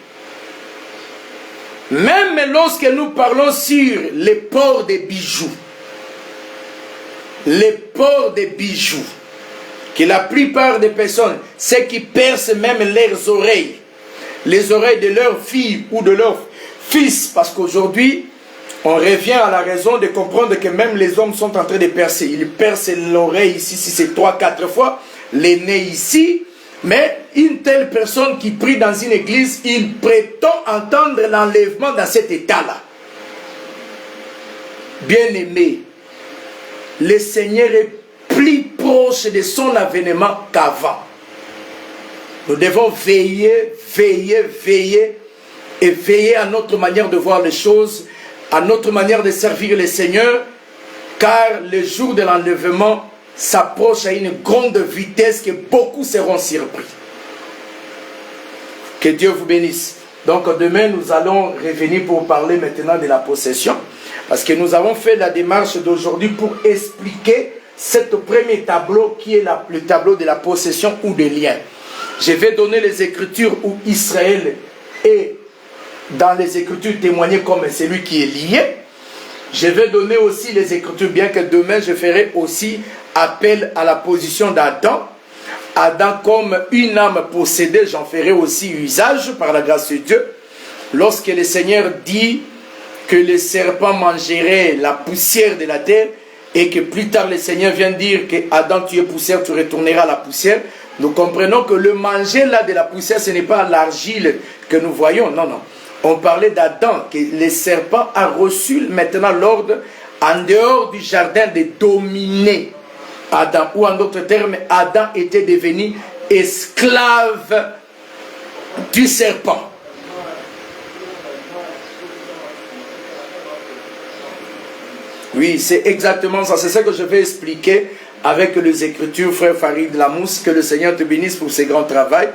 Même lorsque nous parlons sur les ports des bijoux, que la plupart des personnes, ceux qui percent même leurs oreilles, les oreilles de leurs filles ou de leurs fils, parce qu'aujourd'hui, on revient à la raison de comprendre que même les hommes sont en train de percer. Ils percent l'oreille ici, si c'est 3-4 fois, les nez ici, mais une telle personne qui prie dans une église, il prétend entendre l'enlèvement dans cet état-là. Bien-aimé, le Seigneur est plus proche de son avènement qu'avant. Nous devons veiller, veiller, veiller et veiller à notre manière de voir les choses, à notre manière de servir le Seigneur, car le jour de l'enlèvement s'approche à une grande vitesse que beaucoup seront surpris. Que Dieu vous bénisse. Donc demain, nous allons revenir pour parler maintenant de la possession, parce que nous avons fait la démarche d'aujourd'hui pour expliquer ce premier tableau qui est le tableau de la possession ou des liens. Je vais donner les Écritures où Israël est dans les Écritures témoigné comme celui qui est lié. Je vais donner aussi les Écritures, bien que demain je ferai aussi appel à la position d'Adam. Adam comme une âme possédée, j'en ferai aussi usage par la grâce de Dieu. Lorsque le Seigneur dit que le serpent mangerait la poussière de la terre et que plus tard le Seigneur vient dire que Adam, tu es poussière, tu retourneras à la poussière, nous comprenons que le manger là de la poussière, ce n'est pas l'argile que nous voyons, non, non. On parlait d'Adam, que le serpent a reçu maintenant l'ordre en dehors du jardin de dominer Adam, ou en d'autres termes, Adam était devenu esclave du serpent. Oui, c'est exactement ça. C'est ça que je vais expliquer avec les Écritures, frère Farid Lamous. Que le Seigneur te bénisse pour ce grand travail.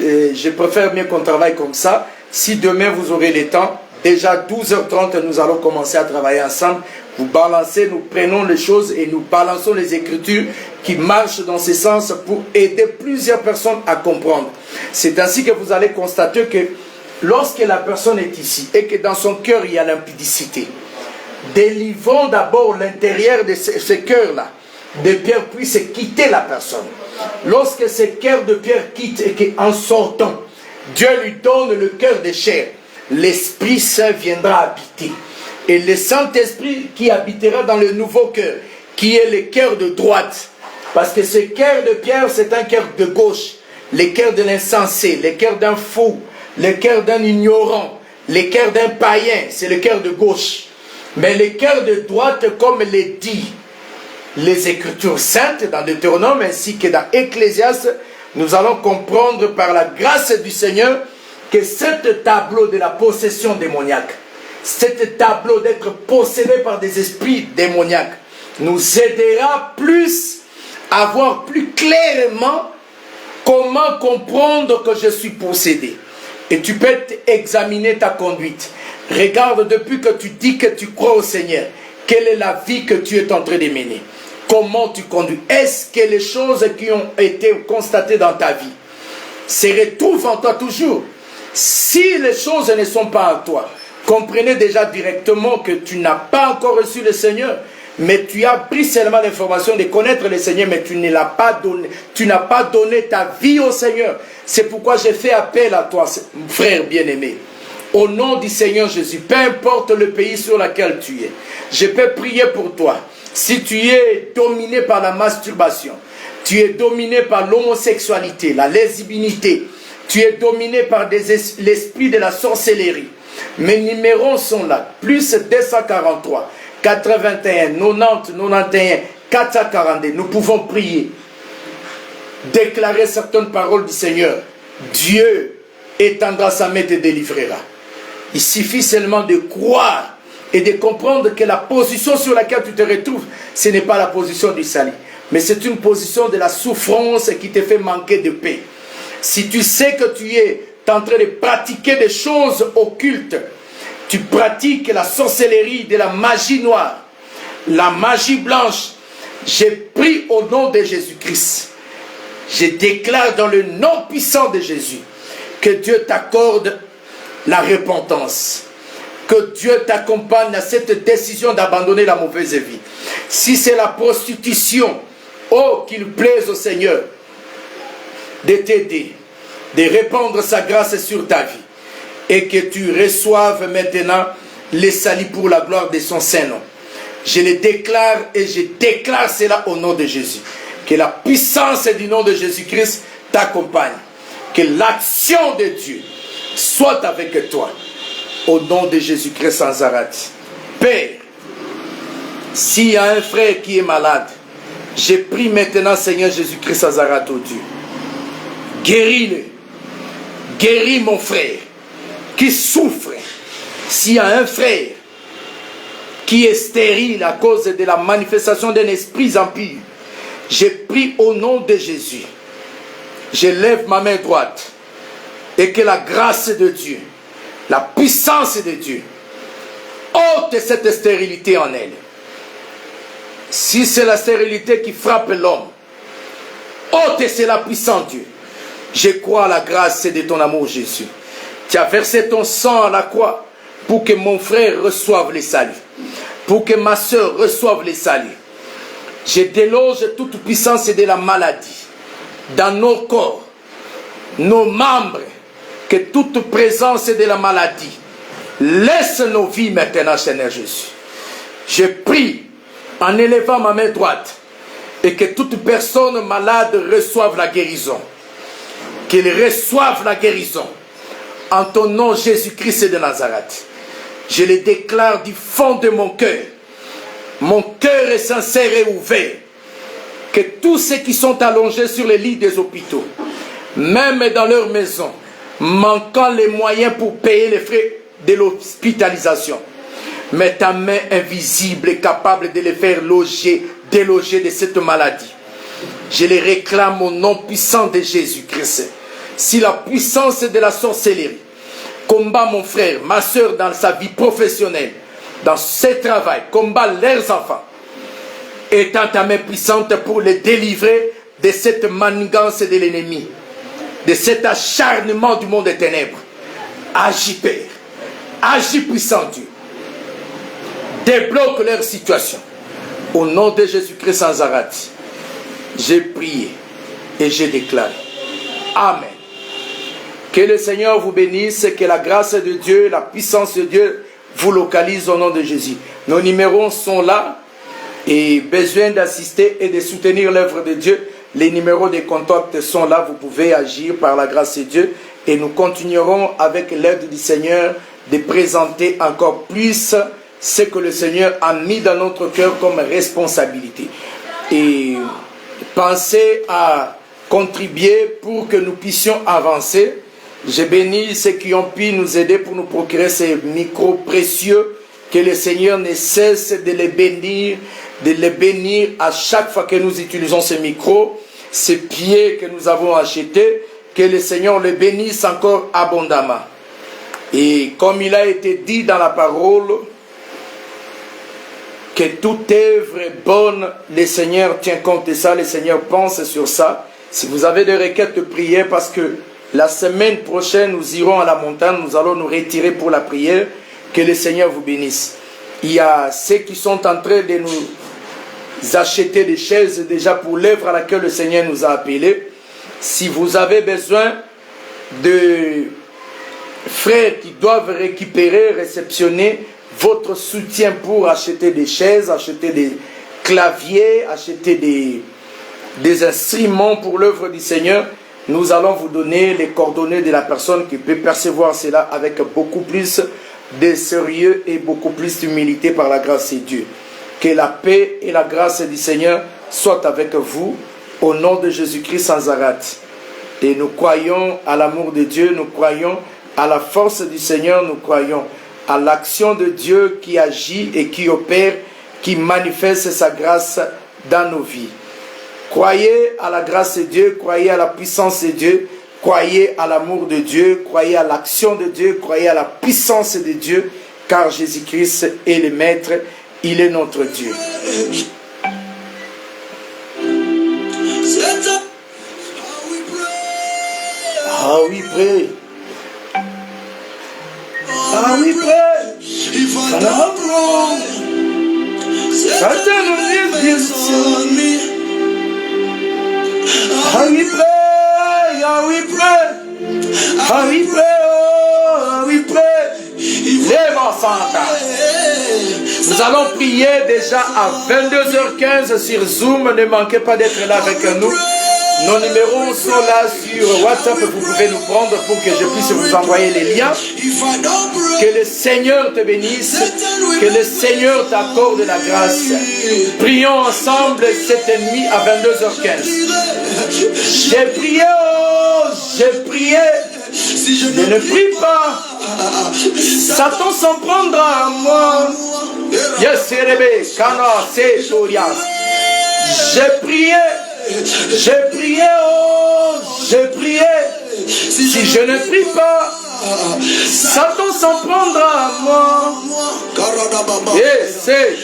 Je préfère mieux qu'on travaille comme ça. Si demain vous aurez le temps, déjà 12h30, nous allons commencer à travailler ensemble. Vous balancez, nous prenons les choses et nous balançons les Écritures qui marchent dans ce sens pour aider plusieurs personnes à comprendre. C'est ainsi que vous allez constater que lorsque la personne est ici et que dans son cœur il y a l'impudicité, délivrons d'abord l'intérieur de ce cœur-là, de pierre puisse quitter la personne. Lorsque ce cœur de pierre quitte et qu'en sortant, Dieu lui donne le cœur de chair, l'Esprit Saint viendra habiter. Et le Saint-Esprit qui habitera dans le nouveau cœur, qui est le cœur de droite. Parce que ce cœur de pierre, c'est un cœur de gauche. Le cœur de l'insensé, le cœur d'un fou, le cœur d'un ignorant, le cœur d'un païen, c'est le cœur de gauche. Mais le cœur de droite, comme le dit les Écritures saintes dans Deutéronome ainsi que dans Ecclésiaste, nous allons comprendre par la grâce du Seigneur que ce tableau de la possession démoniaque, ce tableau d'être possédé par des esprits démoniaques, nous aidera plus à voir plus clairement comment comprendre que je suis possédé. Et tu peux examiner ta conduite. Regarde, depuis que tu dis que tu crois au Seigneur, quelle est la vie que tu es en train de mener? Comment tu conduis? Est-ce que les choses qui ont été constatées dans ta vie se retrouvent en toi toujours? Si les choses ne sont pas en toi, comprenez déjà directement que tu n'as pas encore reçu le Seigneur, mais tu as pris seulement l'information de connaître le Seigneur, mais tu ne l'as pas donné, tu n'as pas donné ta vie au Seigneur. C'est pourquoi j'ai fait appel à toi, frère bien-aimé. Au nom du Seigneur Jésus, peu importe le pays sur lequel tu es, je peux prier pour toi. Si tu es dominé par la masturbation, tu es dominé par l'homosexualité, la lesbianité, tu es dominé par l'esprit de la sorcellerie, mes numéros sont là, plus 243, 81, 90, 91, 442, nous pouvons prier, déclarer certaines paroles du Seigneur. Dieu étendra sa main et te délivrera. Il suffit seulement de croire et de comprendre que la position sur laquelle tu te retrouves, ce n'est pas la position du salut, mais c'est une position de la souffrance qui te fait manquer de paix. Si tu sais que tu es en train de pratiquer des choses occultes, tu pratiques la sorcellerie de la magie noire, la magie blanche, j'ai pris au nom de Jésus-Christ. Je déclare dans le nom puissant de Jésus que Dieu t'accorde la repentance, que Dieu t'accompagne à cette décision d'abandonner la mauvaise vie. Si c'est la prostitution, oh, qu'il plaise au Seigneur de t'aider, de répandre sa grâce sur ta vie. et que tu reçoives maintenant les saluts pour la gloire de son Saint-Nom. Je le déclare et je déclare cela au nom de Jésus. Que la puissance du nom de Jésus-Christ t'accompagne. Que l'action de Dieu soit avec toi. Au nom de Jésus-Christ sans arrêt. Père, s'il y a un frère qui est malade, je prie maintenant, Seigneur Jésus-Christ sans arrêt, oh Dieu. Guéris-le. Guéris mon frère qui souffre. S'il y a un frère qui est stérile à cause de la manifestation d'un esprit impur, je prie au nom de Jésus. Je lève ma main droite et que la grâce de Dieu, la puissance de Dieu, ôte cette stérilité en elle. Si c'est la stérilité qui frappe l'homme, ôte cela, puissant Dieu. Je crois à la grâce de ton amour, Jésus. Tu as versé ton sang à la croix pour que mon frère reçoive les saluts, pour que ma soeur reçoive les saluts. Je déloge toute puissance de la maladie dans nos corps, nos membres, que toute présence de la maladie laisse nos vies maintenant, Seigneur Jésus. Je prie en élevant ma main droite et que toute personne malade reçoive la guérison. Qu'ils reçoivent la guérison en ton nom Jésus-Christ de Nazareth. Je le déclare du fond de mon cœur. Mon cœur est sincère et ouvert. Que tous ceux qui sont allongés sur les lits des hôpitaux, même dans leur maison, manquant les moyens pour payer les frais de l'hospitalisation, mais ta main invisible est capable de les faire loger, déloger de cette maladie. Je les réclame au nom puissant de Jésus-Christ. Si la puissance de la sorcellerie combat mon frère, ma soeur dans sa vie professionnelle, dans ses travail, combat leurs enfants, étant ta main puissante pour les délivrer de cette manigance de l'ennemi, de cet acharnement du monde des ténèbres. Agis, Père. Agis, puissant Dieu. Débloque leur situation. Au nom de Jésus-Christ sans arrêt, j'ai prié et j'ai déclaré. Amen. Que le Seigneur vous bénisse, que la grâce de Dieu, la puissance de Dieu vous localise au nom de Jésus. Nos numéros sont là et besoin d'assister et de soutenir l'œuvre de Dieu. Les numéros de contact sont là, vous pouvez agir par la grâce de Dieu et nous continuerons avec l'aide du Seigneur de présenter encore plus ce que le Seigneur a mis dans notre cœur comme responsabilité. Et pensez à contribuer pour que nous puissions avancer. Je bénis ceux qui ont pu nous aider pour nous procurer ces micros précieux. Que le Seigneur ne cesse de les bénir à chaque fois que nous utilisons ces micros, ces pieds que nous avons achetés. Que le Seigneur les bénisse encore abondamment. Et comme il a été dit dans la parole, que toute œuvre est bonne, le Seigneur tient compte de ça, le Seigneur pense sur ça. Si vous avez des requêtes de prière, parce que la semaine prochaine, nous irons à la montagne, nous allons nous retirer pour la prière, que le Seigneur vous bénisse. Il y a ceux qui sont en train de nous acheter des chaises déjà pour l'œuvre à laquelle le Seigneur nous a appelés. Si vous avez besoin de frères qui doivent récupérer, réceptionner votre soutien pour acheter des chaises, acheter des claviers, acheter des instruments pour l'œuvre du Seigneur, nous allons vous donner les coordonnées de la personne qui peut percevoir cela avec beaucoup plus de sérieux et beaucoup plus d'humilité par la grâce de Dieu. Que la paix et la grâce du Seigneur soient avec vous au nom de Jésus-Christ sans arrêt. Et nous croyons à l'amour de Dieu, nous croyons à la force du Seigneur, nous croyons à l'action de Dieu qui agit et qui opère, qui manifeste sa grâce dans nos vies. Croyez à la grâce de Dieu, croyez à la puissance de Dieu, croyez à l'amour de Dieu, croyez à l'action de Dieu, croyez à la puissance de Dieu, car Jésus-Christ est le Maître, il est notre Dieu. Ah oui, prêt. Ah oui, prêt. Ah oui, prêt. Ah oui, prêt. Ah oui, prêt. Oh, ah oui, allons prier déjà à 22h15 sur Zoom. Ne manquez pas d'être là avec nous. Nos numéros sont là sur WhatsApp. Vous pouvez nous prendre pour que je puisse vous envoyer les liens. Que le Seigneur te bénisse. Que le Seigneur t'accorde la grâce. Prions ensemble cette nuit à 22h15. J'ai prié, oh, j'ai prié. Je ne prie pas. Satan s'en prendra à moi. Yes, Rebe, Kana, c'est Torias. J'ai prié. J'ai prié, oh, j'ai prié. Si je ne prie pas, Satan s'en prendra à moi. Et c'est,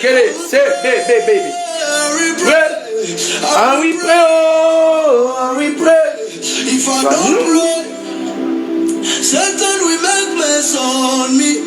baby. Prêt? Ah oui, prêt, oh, ah oui, prêt. Satan will make mess on me.